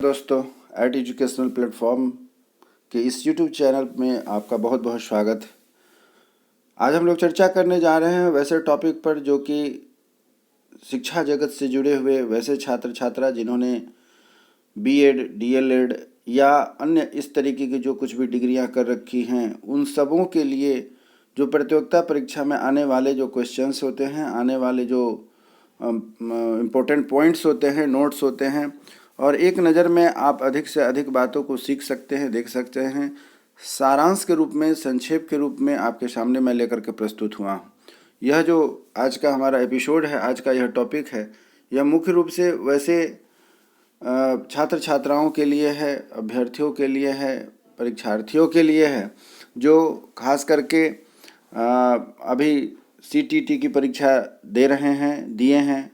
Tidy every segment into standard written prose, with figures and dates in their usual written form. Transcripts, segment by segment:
दोस्तों, eight educational platform के इस यूट्यूब चैनल में आपका बहुत बहुत स्वागत। आज हम लोग चर्चा करने जा रहे हैं वैसे टॉपिक पर जो कि शिक्षा जगत से जुड़े हुए वैसे छात्र छात्रा जिन्होंने बीएड, डीएलएड या अन्य इस तरीके की जो कुछ भी डिग्रियां कर रखी हैं, उन सबों के लिए जो प्रतियोगिता परीक्षा में आने वाले जो क्वेश्चंस होते हैं, आने वाले जो इम्पोर्टेंट पॉइंट्स होते हैं, नोट्स होते हैं, और एक नज़र में आप अधिक से अधिक बातों को सीख सकते हैं, देख सकते हैं। सारांश के रूप में, संक्षेप के रूप में आपके सामने मैं लेकर के प्रस्तुत हुआ हूँ। यह जो आज का हमारा एपिसोड है, आज का यह टॉपिक है, यह मुख्य रूप से वैसे छात्र छात्राओं के लिए है, अभ्यर्थियों के लिए है, परीक्षार्थियों के लिए है, जो खास करके अभी सीटीटी की परीक्षा दे रहे हैं, दिए हैं,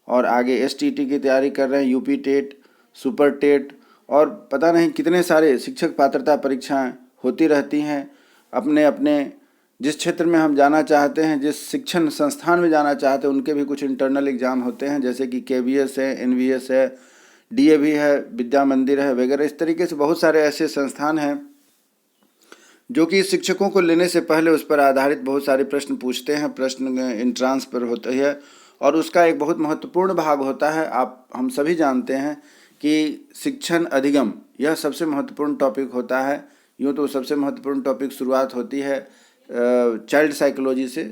और आगे एसटीटी की तैयारी कर रहे हैं, यूपी टेट, सुपर टेट और पता नहीं कितने सारे शिक्षक पात्रता परीक्षाएं होती रहती हैं। अपने अपने जिस क्षेत्र में हम जाना चाहते हैं, जिस शिक्षण संस्थान में जाना चाहते हैं, उनके भी कुछ इंटरनल एग्ज़ाम होते हैं, जैसे कि केवीएस है, एनवीएस है, डीएवी है, विद्या मंदिर है वगैरह। इस तरीके से बहुत सारे ऐसे संस्थान हैं जो कि शिक्षकों को लेने से पहले उस पर आधारित बहुत सारे प्रश्न पूछते हैं। प्रश्न एंट्रांस पर होता है और उसका एक बहुत महत्वपूर्ण भाग होता है। हम सभी जानते हैं कि शिक्षण अधिगम यह सबसे महत्वपूर्ण टॉपिक होता है। यूँ तो सबसे महत्वपूर्ण टॉपिक शुरुआत होती है चाइल्ड साइकोलॉजी से,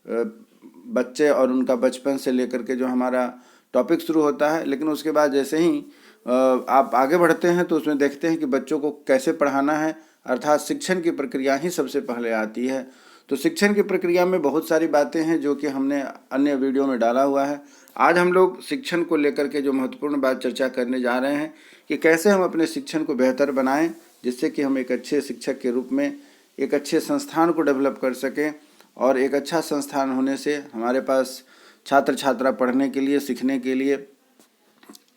बच्चे और उनका बचपन से लेकर के जो हमारा टॉपिक शुरू होता है। लेकिन उसके बाद जैसे ही आप आगे बढ़ते हैं तो उसमें देखते हैं कि बच्चों को कैसे पढ़ाना है, अर्थात शिक्षण की प्रक्रिया ही सबसे पहले आती है। तो शिक्षण की प्रक्रिया में बहुत सारी बातें हैं जो कि हमने अन्य वीडियो में डाला हुआ है। आज हम लोग शिक्षण को लेकर के जो महत्वपूर्ण बात चर्चा करने जा रहे हैं कि कैसे हम अपने शिक्षण को बेहतर बनाएं, जिससे कि हम एक अच्छे शिक्षक के रूप में एक अच्छे संस्थान को डेवलप कर सकें, और एक अच्छा संस्थान होने से हमारे पास छात्र छात्रा पढ़ने के लिए, सीखने के लिए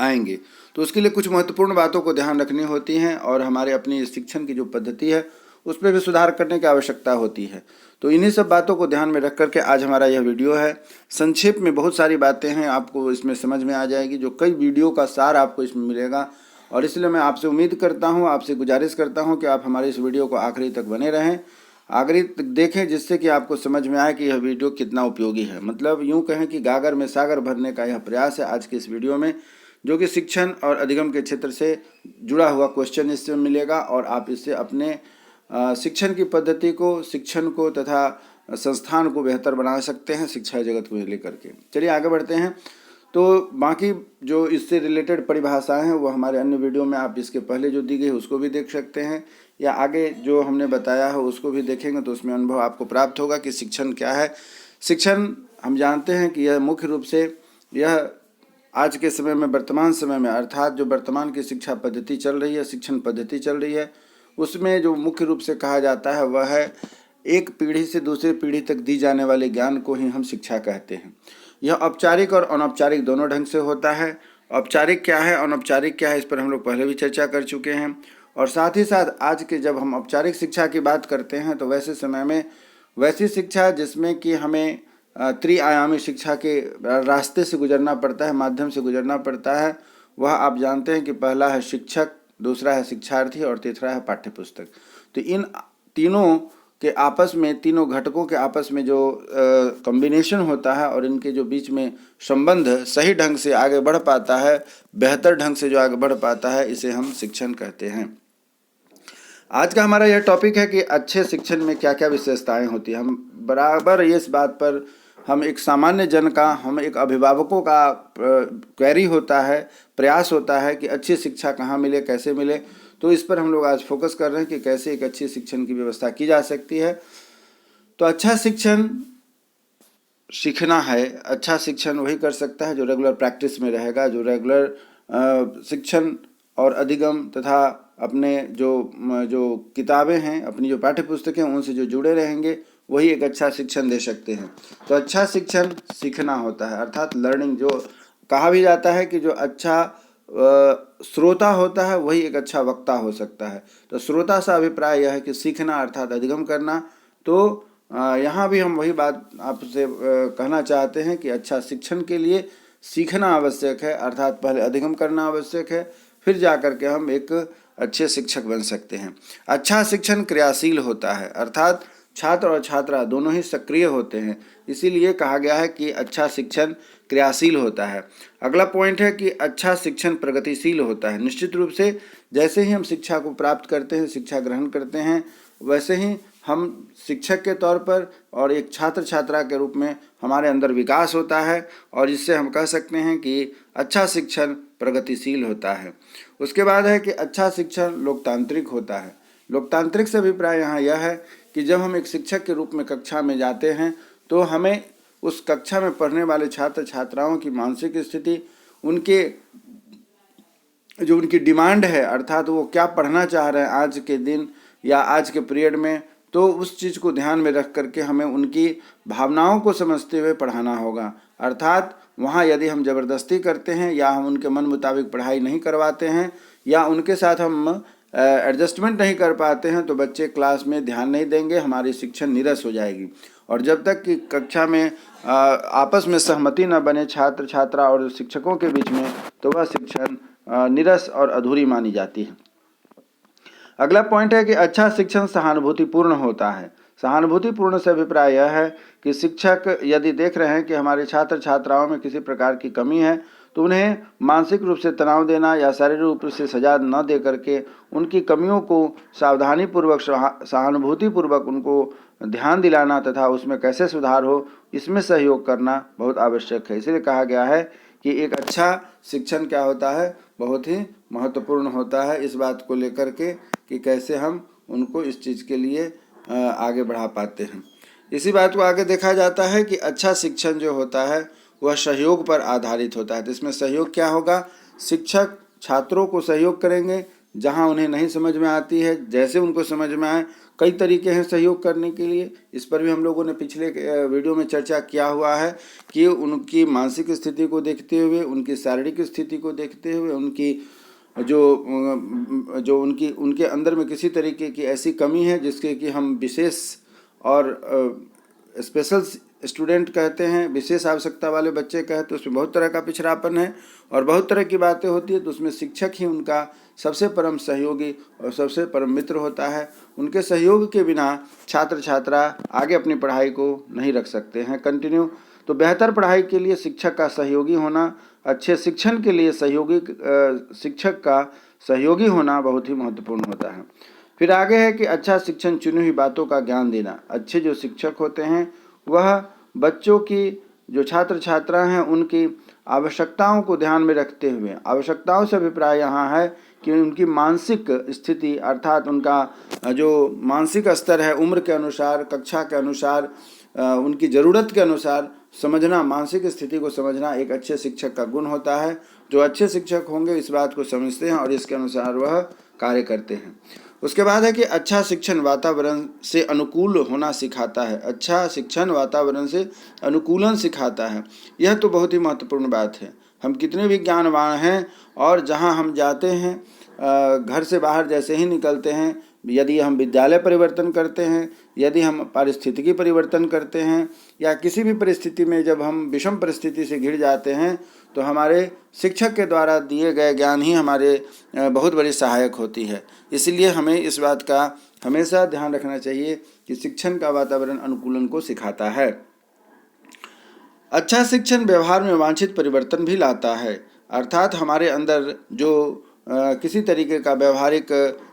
आएंगे। तो उसके लिए कुछ महत्वपूर्ण बातों को ध्यान रखनी होती हैं, और हमारे अपनी शिक्षण की जो पद्धति है उस पर भी सुधार करने की आवश्यकता होती है। तो इन्हीं सब बातों को ध्यान में रख करके आज हमारा यह वीडियो है। संक्षेप में बहुत सारी बातें हैं, आपको इसमें समझ में आ जाएगी, जो कई वीडियो का सार आपको इसमें मिलेगा। और इसलिए मैं आपसे उम्मीद करता हूँ, आपसे गुजारिश करता हूँ कि आप हमारे इस वीडियो को आखिरी तक बने रहें, आखिरी तक देखें, जिससे कि आपको समझ में आए कि यह वीडियो कितना उपयोगी है। मतलब यूँ कहें कि गागर में सागर भरने का यह प्रयास है आज के इस वीडियो में, जो कि शिक्षण और अधिगम के क्षेत्र से जुड़ा हुआ क्वेश्चन इससे मिलेगा, और आप इससे अपने शिक्षण की पद्धति को, शिक्षण को तथा संस्थान को बेहतर बना सकते हैं शिक्षा जगत को लेकर के। चलिए आगे बढ़ते हैं। तो बाकी जो इससे रिलेटेड परिभाषाएं हैं वो हमारे अन्य वीडियो में, आप इसके पहले जो दी गई उसको भी देख सकते हैं, या आगे जो हमने बताया है उसको भी देखेंगे तो उसमें अनुभव आपको प्राप्त होगा कि शिक्षण क्या है। शिक्षण हम जानते हैं कि यह मुख्य रूप से यह आज के समय में, वर्तमान समय में, अर्थात जो वर्तमान की शिक्षा पद्धति चल रही है, शिक्षण पद्धति चल रही है, उसमें जो मुख्य रूप से कहा जाता है वह है एक पीढ़ी से दूसरी पीढ़ी तक दी जाने वाले ज्ञान को ही हम शिक्षा कहते हैं। यह औपचारिक और अनौपचारिक दोनों ढंग से होता है। औपचारिक क्या है, अनौपचारिक क्या है, इस पर हम लोग पहले भी चर्चा कर चुके हैं। और साथ ही साथ आज के जब हम औपचारिक शिक्षा की बात करते हैं तो वैसे समय में वैसी शिक्षा जिसमें कि हमें त्रिआयामी शिक्षा के रास्ते से गुजरना पड़ता है, माध्यम से गुजरना पड़ता है, वह आप जानते हैं कि पहला है शिक्षक, दूसरा है शिक्षार्थी और तीसरा है पाठ्यपुस्तक। तो इन तीनों के आपस में, तीनों घटकों के आपस में जो कॉम्बिनेशन होता है और इनके जो बीच में संबंध सही ढंग से आगे बढ़ पाता है, बेहतर ढंग से जो आगे बढ़ पाता है, इसे हम शिक्षण कहते हैं। आज का हमारा यह टॉपिक है कि अच्छे शिक्षण में क्या क्या विशेषताएं होती हैं। हम बराबर इस बात पर, हम एक सामान्य जन का, हम एक अभिभावकों का क्वेरी होता है, प्रयास होता है कि अच्छी शिक्षा कहाँ मिले, कैसे मिले। तो इस पर हम लोग आज फोकस कर रहे हैं कि कैसे एक अच्छी शिक्षण की व्यवस्था की जा सकती है। तो अच्छा शिक्षण सीखना है, अच्छा शिक्षण वही कर सकता है जो रेगुलर प्रैक्टिस में रहेगा, जो रेगुलर शिक्षण और अधिगम तथा अपने जो किताबें हैं, अपनी जो पाठ्य पुस्तकें हैं, उनसे जो जुड़े रहेंगे, वही एक अच्छा शिक्षण दे सकते हैं। तो अच्छा शिक्षण सीखना होता है, अर्थात लर्निंग। जो कहा भी जाता है कि जो अच्छा श्रोता होता है वही एक अच्छा वक्ता हो सकता है। तो श्रोता सा अभिप्राय यह है कि सीखना अर्थात अधिगम करना। तो यहाँ भी हम वही बात आपसे कहना चाहते हैं कि अच्छा शिक्षण के लिए सीखना आवश्यक है, अर्थात पहले अधिगम करना आवश्यक है, फिर जा कर के हम एक अच्छे शिक्षक बन सकते हैं। अच्छा शिक्षण क्रियाशील होता है, अर्थात छात्र और छात्रा दोनों ही सक्रिय होते हैं, इसीलिए कहा गया है कि अच्छा शिक्षण क्रियाशील होता है। अगला पॉइंट है कि अच्छा शिक्षण प्रगतिशील होता है। निश्चित रूप से जैसे ही हम शिक्षा को प्राप्त करते हैं, शिक्षा ग्रहण करते हैं, वैसे ही हम शिक्षक के तौर पर और एक छात्र छात्रा के रूप में हमारे अंदर विकास होता है, और इससे हम कह सकते हैं कि अच्छा शिक्षण प्रगतिशील होता है। उसके बाद है कि अच्छा शिक्षण लोकतांत्रिक होता है। लोकतांत्रिक से अभिप्राय यहाँ यह है कि जब हम एक शिक्षक के रूप में कक्षा में जाते हैं तो हमें उस कक्षा में पढ़ने वाले छात्र छात्राओं की मानसिक स्थिति, उनके जो उनकी डिमांड है, अर्थात वो क्या पढ़ना चाह रहे हैं आज के दिन या आज के पीरियड में, तो उस चीज़ को ध्यान में रख करके हमें उनकी भावनाओं को समझते हुए पढ़ाना होगा। अर्थात वहाँ यदि हम ज़बरदस्ती करते हैं या हम उनके मन मुताबिक पढ़ाई नहीं करवाते हैं या उनके साथ हम एडजस्टमेंट नहीं कर पाते हैं तो बच्चे क्लास में ध्यान नहीं देंगे, हमारी शिक्षण नीरस हो जाएगी। और जब तक कि कक्षा में आपस में सहमति न बने छात्र छात्रा और शिक्षकों के बीच में, तो वह शिक्षण नीरस और अधूरी मानी जाती है। अगला पॉइंट है कि अच्छा शिक्षण सहानुभूतिपूर्ण होता है। सहानुभूतिपूर्ण से अभिप्राय यह है कि शिक्षक यदि देख रहे हैं कि हमारे छात्र छात्राओं में किसी प्रकार की कमी है तो उन्हें मानसिक रूप से तनाव देना या शारीरिक रूप से सजा न दे करके उनकी कमियों को सावधानीपूर्वक सहानुभूतिपूर्वक उनको ध्यान दिलाना तथा उसमें कैसे सुधार हो, इसमें सहयोग करना बहुत आवश्यक है। इसलिए कहा गया है कि एक अच्छा शिक्षण क्या होता है, बहुत ही महत्वपूर्ण होता है इस बात को लेकर के कि कैसे हम उनको इस चीज़ के लिए आगे बढ़ा पाते हैं। इसी बात को आगे देखा जाता है कि अच्छा शिक्षण जो होता है वह सहयोग पर आधारित होता है। तो इसमें सहयोग क्या होगा, शिक्षक छात्रों को सहयोग करेंगे जहां उन्हें नहीं समझ में आती है, जैसे उनको समझ में आए। कई तरीके हैं सहयोग करने के लिए, इस पर भी हम लोगों ने पिछले वीडियो में चर्चा किया हुआ है कि उनकी मानसिक स्थिति को देखते हुए, उनकी शारीरिक स्थिति को देखते हुए, उनकी जो उनके अंदर में किसी तरीके की ऐसी कमी है जिसके कि हम विशेष और स्पेशल स्टूडेंट कहते हैं, विशेष आवश्यकता वाले बच्चे कहते हैं, तो उसमें बहुत तरह का पिछड़ापन है और बहुत तरह की बातें होती है। तो उसमें शिक्षक ही उनका सबसे परम सहयोगी और सबसे परम मित्र होता है। उनके सहयोग के बिना छात्र छात्रा आगे अपनी पढ़ाई को नहीं रख सकते हैं कंटिन्यू। तो बेहतर पढ़ाई के लिए शिक्षक का सहयोगी होना, अच्छे शिक्षण के लिए शिक्षक का सहयोगी होना बहुत ही महत्वपूर्ण होता है। फिर आगे है कि अच्छा शिक्षण चुनी हुई बातों का ज्ञान देना। अच्छे जो शिक्षक होते हैं वह बच्चों की, जो छात्र छात्रा हैं, उनकी आवश्यकताओं को ध्यान में रखते हुए, आवश्यकताओं से अभिप्राय यहाँ है कि उनकी मानसिक स्थिति, अर्थात उनका जो मानसिक स्तर है, उम्र के अनुसार, कक्षा के अनुसार, उनकी ज़रूरत के अनुसार समझना, मानसिक स्थिति को समझना एक अच्छे शिक्षक का गुण होता है। जो अच्छे शिक्षक होंगे इस बात को समझते हैं और इसके अनुसार वह कार्य करते हैं। उसके बाद है कि अच्छा शिक्षण वातावरण से अनुकूल होना सिखाता है। अच्छा शिक्षण वातावरण से अनुकूलन सिखाता है। यह तो बहुत ही महत्वपूर्ण बात है। हम कितने भी ज्ञानवान हैं और जहाँ हम जाते हैं, घर से बाहर जैसे ही निकलते हैं, यदि हम विद्यालय परिवर्तन करते हैं, यदि हम पारिस्थितिकी परिवर्तन करते हैं या किसी भी परिस्थिति में जब हम विषम परिस्थिति से घिर जाते हैं, तो हमारे शिक्षक के द्वारा दिए गए ज्ञान ही हमारे बहुत बड़ी सहायक होती है। इसलिए हमें इस बात का हमेशा ध्यान रखना चाहिए कि शिक्षण का वातावरण अनुकूलन को सिखाता है। अच्छा शिक्षण व्यवहार में वांछित परिवर्तन भी लाता है, अर्थात हमारे अंदर जो किसी तरीके का व्यवहारिक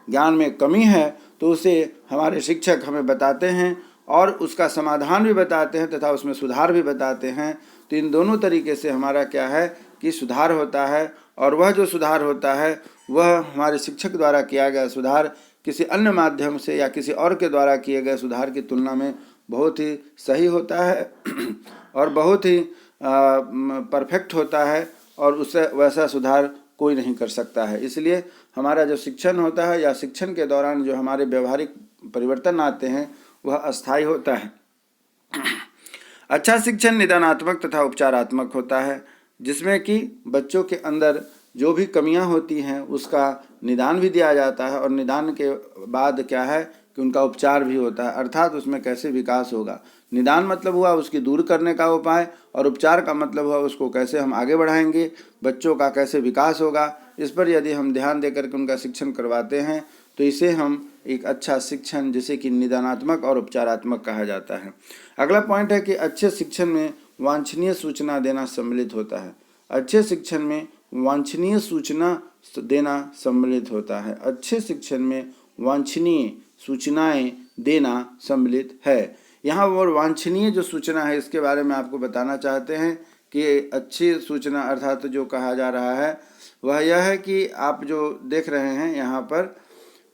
ज्ञान में कमी है तो उसे हमारे शिक्षक हमें बताते हैं और उसका समाधान भी बताते हैं तथा उसमें सुधार भी बताते हैं। तो इन दोनों तरीके से हमारा क्या है कि सुधार होता है, और वह जो सुधार होता है वह हमारे शिक्षक द्वारा किया गया सुधार किसी अन्य माध्यम से या किसी और के द्वारा किए गए सुधार की तुलना में बहुत ही सही होता है और बहुत ही परफेक्ट होता है, और उससे वैसा सुधार कोई नहीं कर सकता है। इसलिए हमारा जो शिक्षण होता है या शिक्षण के दौरान जो हमारे व्यवहारिक परिवर्तन आते हैं वह अस्थायी होता है। अच्छा शिक्षण निदानात्मक तथा उपचारात्मक होता है, जिसमें कि बच्चों के अंदर जो भी कमियां होती हैं उसका निदान भी दिया जाता है और निदान के बाद क्या है कि उनका उपचार भी होता है, अर्थात उसमें कैसे विकास होगा। निदान मतलब हुआ उसकी दूर करने का उपाय और उपचार का मतलब हुआ उसको कैसे हम आगे बढ़ाएंगे, बच्चों का कैसे विकास होगा, इस पर यदि हम ध्यान देकर के उनका शिक्षण करवाते हैं तो इसे हम एक अच्छा शिक्षण, जिसे कि निदानात्मक और उपचारात्मक कहा जाता है। अगला पॉइंट है कि अच्छे शिक्षण में वांछनीय सूचना देना सम्मिलित होता है। अच्छे शिक्षण में वांछनीय सूचना देना सम्मिलित होता है। अच्छे शिक्षण में वांछनीय सूचनाएं देना सम्मिलित है। यहाँ और वांछनीय जो सूचना है इसके बारे में आपको बताना चाहते हैं कि अच्छी सूचना अर्थात जो कहा जा रहा है वह यह है कि आप जो देख रहे हैं यहाँ पर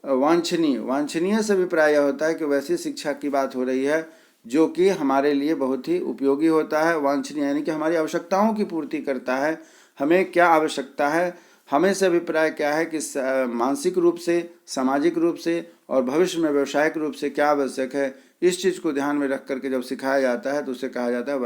वांछनीय से अभिप्राय यह होता है कि वैसी शिक्षा की बात हो रही है जो कि हमारे लिए बहुत ही उपयोगी होता है। वांछनीय यानी कि हमारी आवश्यकताओं की पूर्ति करता है। हमें क्या आवश्यकता है, हमें से अभिप्राय क्या है कि मानसिक रूप से, सामाजिक रूप से और भविष्य में व्यावसायिक रूप से क्या आवश्यक है, इस चीज़ को ध्यान में रख करके जब सिखाया जाता है तो उसे कहा जाता है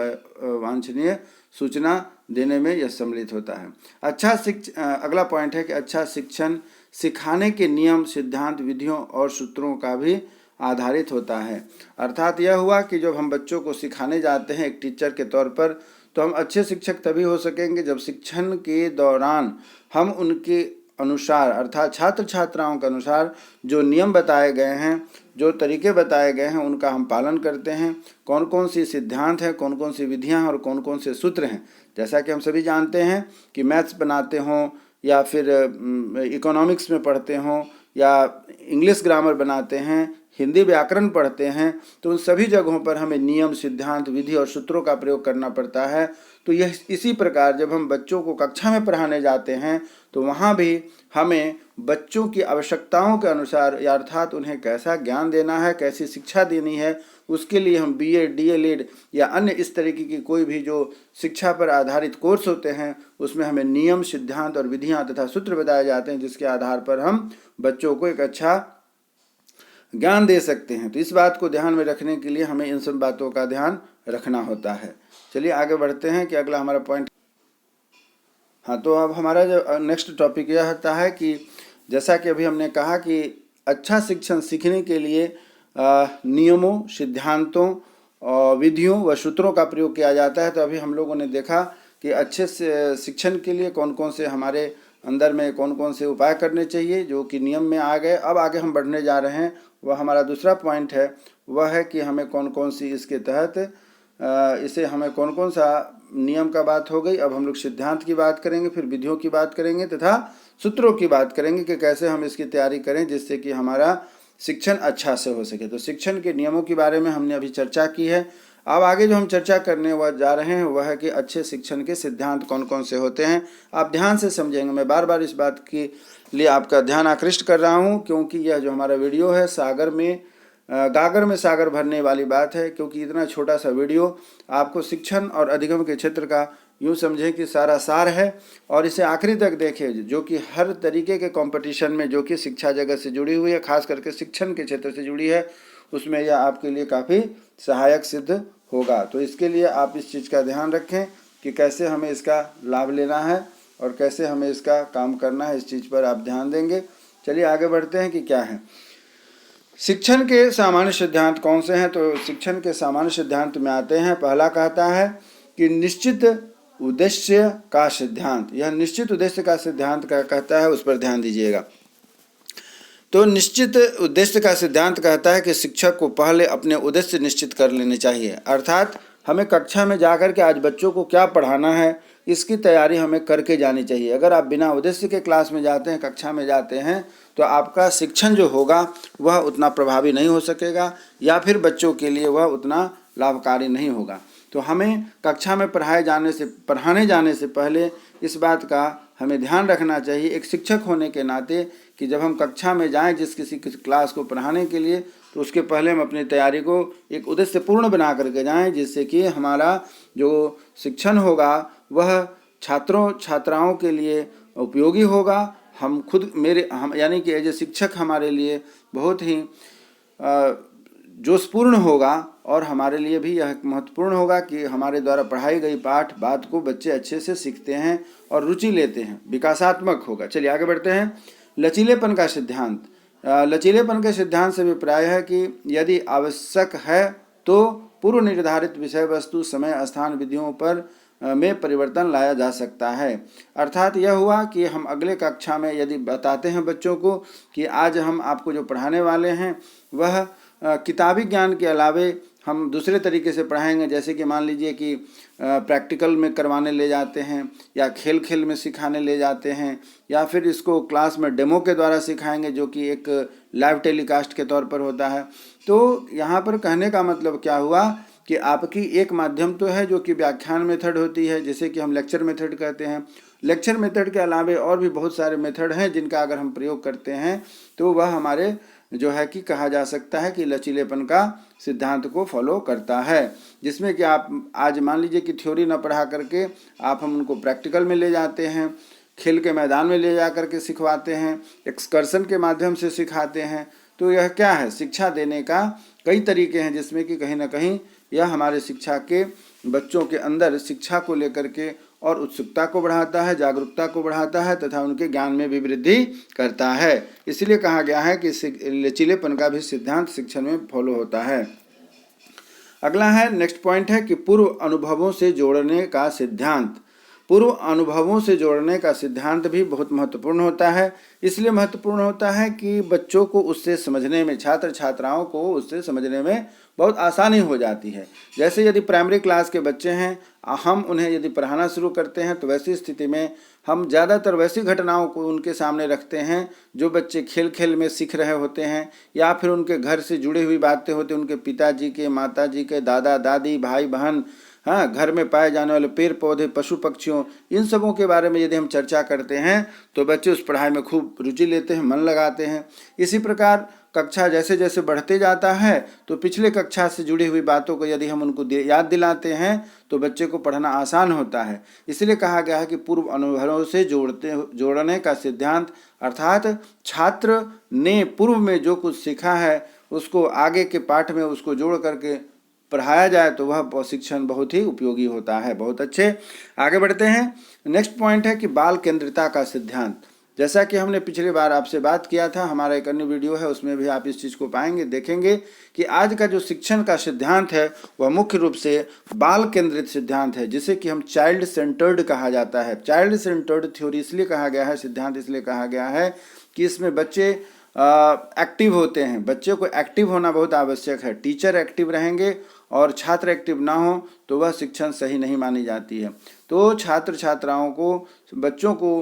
वांछनीय सूचना देने में यह सम्मिलित होता है। अगला पॉइंट है कि अच्छा शिक्षण सिखाने के नियम, सिद्धांत, विधियों और सूत्रों का भी आधारित होता है। अर्थात यह हुआ कि जब हम बच्चों को सिखाने जाते हैं एक टीचर के तौर पर, तो हम अच्छे शिक्षक तभी हो सकेंगे जब शिक्षण के दौरान हम उनके अनुसार अर्थात छात्र छात्राओं के अनुसार जो नियम बताए गए हैं, जो तरीके बताए गए हैं, उनका हम पालन करते हैं। कौन कौन सी सिद्धांत हैं, कौन कौन सी विधियां हैं और कौन कौन से सूत्र हैं। जैसा कि हम सभी जानते हैं कि मैथ्स बनाते हों या फिर इकोनॉमिक्स में पढ़ते हों या इंग्लिश ग्रामर बनाते हैं, हिंदी व्याकरण पढ़ते हैं, तो उन सभी जगहों पर हमें नियम, सिद्धांत, विधि और सूत्रों का प्रयोग करना पड़ता है। तो यह इसी प्रकार जब हम बच्चों को कक्षा में पढ़ाने जाते हैं तो वहाँ भी हमें बच्चों की आवश्यकताओं के अनुसार अर्थात उन्हें कैसा ज्ञान देना है, कैसी शिक्षा देनी है, उसके लिए हम बीएड, डीएलएड या अन्य इस तरीके की कोई भी जो शिक्षा पर आधारित कोर्स होते हैं उसमें हमें नियम, सिद्धांत और विधियाँ तथा सूत्र बताए जाते हैं, जिसके आधार पर हम बच्चों को एक अच्छा ज्ञान दे सकते हैं। तो इस बात को ध्यान में रखने के लिए हमें इन सब बातों का ध्यान रखना होता है। चलिए आगे बढ़ते हैं कि अगला हमारा पॉइंट। हाँ, तो अब हमारा जो नेक्स्ट टॉपिक यह होता है कि जैसा कि अभी हमने कहा कि अच्छा शिक्षण सीखने के लिए नियमों, सिद्धांतों, विधियों व सूत्रों का प्रयोग किया जाता है। तो अभी हम लोगों ने देखा कि अच्छे से शिक्षण के लिए कौन कौन से हमारे अंदर में कौन कौन से उपाय करने चाहिए जो कि नियम में आ गए। अब आगे हम बढ़ने जा रहे हैं, वह हमारा दूसरा पॉइंट है, वह है कि हमें कौन कौन सी इसके तहत इसे हमें कौन कौन सा नियम का बात हो गई। अब हम लोग सिद्धांत की बात करेंगे, फिर विधियों की बात करेंगे तथा सूत्रों की बात करेंगे कि कैसे हम इसकी तैयारी करें जिससे कि हमारा शिक्षण अच्छा से हो सके। तो शिक्षण के नियमों के बारे में हमने अभी चर्चा की है। अब आगे जो हम चर्चा करने जा रहे हैं वह है कि अच्छे शिक्षण के सिद्धांत कौन कौन से होते हैं। आप ध्यान से समझेंगे, मैं बार बार इस बात के लिए आपका ध्यान आकृष्ट कर रहा हूं क्योंकि यह जो हमारा वीडियो है गागर में सागर भरने वाली बात है, क्योंकि इतना छोटा सा वीडियो आपको शिक्षण और अधिगम के क्षेत्र का यूँ समझें कि सारा सार है और इसे आखिरी तक देखें, जो कि हर तरीके के कंपटीशन में जो कि शिक्षा जगत से जुड़ी हुई है, खास करके शिक्षण के क्षेत्र से जुड़ी है, उसमें यह आपके लिए काफ़ी सहायक सिद्ध होगा। तो इसके लिए आप इस चीज़ का ध्यान रखें कि कैसे हमें इसका लाभ लेना है और कैसे हमें इसका काम करना है, इस चीज़ पर आप ध्यान देंगे। चलिए आगे बढ़ते हैं कि क्या है शिक्षण के सामान्य सिद्धांत कौन से हैं। तो शिक्षण के सामान्य सिद्धांत में आते हैं, पहला कहता है कि निश्चित उद्देश्य का सिद्धांत। यह निश्चित उद्देश्य का सिद्धांत का कहता है, उस पर ध्यान दीजिएगा। तो निश्चित उद्देश्य का सिद्धांत कहता है कि शिक्षक को पहले अपने उद्देश्य निश्चित कर लेने चाहिए। अर्थात हमें कक्षा में जाकर के आज बच्चों को क्या पढ़ाना है इसकी तैयारी हमें करके जानी चाहिए। अगर आप बिना उद्देश्य के क्लास में जाते हैं, कक्षा में जाते हैं, तो आपका शिक्षण जो होगा वह उतना प्रभावी नहीं हो सकेगा या फिर बच्चों के लिए वह उतना लाभकारी नहीं होगा। तो हमें कक्षा में पढ़ाने जाने से पहले इस बात का हमें ध्यान रखना चाहिए एक शिक्षक होने के नाते कि जब हम कक्षा में जाएं जिस किसी क्लास को पढ़ाने के लिए, तो उसके पहले हम अपनी तैयारी को एक उद्देश्य पूर्ण बना करके जाएं, जिससे कि हमारा जो शिक्षण होगा वह छात्रों छात्राओं के लिए उपयोगी होगा। हम यानी कि एज ए शिक्षक हमारे लिए बहुत ही जोशपूर्ण होगा और हमारे लिए भी यह महत्वपूर्ण होगा कि हमारे द्वारा पढ़ाई गई बात को बच्चे अच्छे से सीखते हैं और रुचि लेते हैं, विकासात्मक होगा। चलिए आगे बढ़ते हैं। लचीलेपन का सिद्धांत। लचीलेपन के सिद्धांत से अभिप्राय है कि यदि आवश्यक है तो पूर्व निर्धारित विषय वस्तु, समय, स्थान, विधियों पर में परिवर्तन लाया जा सकता है। अर्थात यह हुआ कि हम अगले कक्षा में यदि बताते हैं बच्चों को कि आज हम आपको जो पढ़ाने वाले हैं वह किताबी ज्ञान के अलावे हम दूसरे तरीके से पढ़ाएंगे, जैसे कि मान लीजिए कि प्रैक्टिकल में करवाने ले जाते हैं या खेल खेल में सिखाने ले जाते हैं या फिर इसको क्लास में डेमो के द्वारा सिखाएंगे जो कि एक लाइव टेलीकास्ट के तौर पर होता है। तो यहाँ पर कहने का मतलब क्या हुआ कि आपकी एक माध्यम तो है जो कि व्याख्यान मेथड होती है, जैसे कि हम लेक्चर मेथड कहते हैं। लेक्चर मेथड के अलावे और भी बहुत सारे मेथड हैं जिनका अगर हम प्रयोग करते हैं तो वह हमारे जो है कि कहा जा सकता है कि लचीलेपन का सिद्धांत को फॉलो करता है, जिसमें कि आप आज मान लीजिए कि थ्योरी न पढ़ा करके हम उनको प्रैक्टिकल में ले जाते हैं, खेल के मैदान में ले जा करके सिखवाते हैं, एक्सकर्सन के माध्यम से सिखाते हैं। तो यह क्या है, शिक्षा देने का कई तरीके हैं जिसमें कि कहीं ना कहीं यह हमारे शिक्षा के बच्चों के अंदर शिक्षा को लेकर के और उत्सुकता को बढ़ाता है, जागरूकता को बढ़ाता है तथा उनके ज्ञान में भी वृद्धि करता है। इसलिए कहा गया है कि लचीलेपन का भी सिद्धांत शिक्षण में फॉलो होता है। अगला है, नेक्स्ट पॉइंट है कि पूर्व अनुभवों से जोड़ने का सिद्धांत। पूर्व अनुभवों से जोड़ने का सिद्धांत भी बहुत महत्वपूर्ण होता है। इसलिए महत्वपूर्ण होता है कि बच्चों को उससे समझने में, छात्र छात्राओं को उससे समझने में बहुत आसानी हो जाती है। जैसे यदि प्राइमरी क्लास के बच्चे हैं, हम उन्हें यदि पढ़ाना शुरू करते हैं तो वैसी स्थिति में हम ज़्यादातर वैसी घटनाओं को उनके सामने रखते हैं जो बच्चे खेल खेल में सीख रहे होते हैं या फिर उनके घर से जुड़ी हुई बातें होती हैं, उनके पिताजी के, माताजी के, दादा दादी, भाई बहन, हाँ, घर में पाए जाने वाले पेड़ पौधे, पशु पक्षियों, इन सबों के बारे में यदि हम चर्चा करते हैं तो बच्चे उस पढ़ाई में खूब रुचि लेते हैं, मन लगाते हैं। इसी प्रकार कक्षा जैसे जैसे बढ़ते जाता है तो पिछले कक्षा से जुड़ी हुई बातों को यदि हम उनको याद दिलाते हैं तो बच्चे को पढ़ना आसान होता है। इसलिए कहा गया है कि पूर्व अनुभवों से जोड़ने का सिद्धांत, अर्थात छात्र ने पूर्व में जो कुछ सीखा है उसको आगे के पाठ में उसको जोड़ करके पढ़ाया जाए तो वह शिक्षण बहुत ही उपयोगी होता है। बहुत अच्छे, आगे बढ़ते हैं। नेक्स्ट पॉइंट है कि बाल केंद्रिता का सिद्धांत। जैसा कि हमने पिछली बार आपसे बात किया था, हमारा एक अन्य वीडियो है उसमें भी आप इस चीज़ को पाएंगे, देखेंगे कि आज का जो शिक्षण का सिद्धांत है वह मुख्य रूप से बाल केंद्रित सिद्धांत है, जिसे कि हम चाइल्ड सेंटर्ड कहा जाता है। चाइल्ड सेंटर्ड थ्योरी इसलिए कहा गया है, सिद्धांत इसलिए कहा गया है कि इसमें बच्चे एक्टिव होते हैं। बच्चे को एक्टिव होना बहुत आवश्यक है। टीचर एक्टिव रहेंगे और छात्र एक्टिव ना हो तो वह शिक्षण सही नहीं मानी जाती है। तो छात्र छात्राओं को, बच्चों को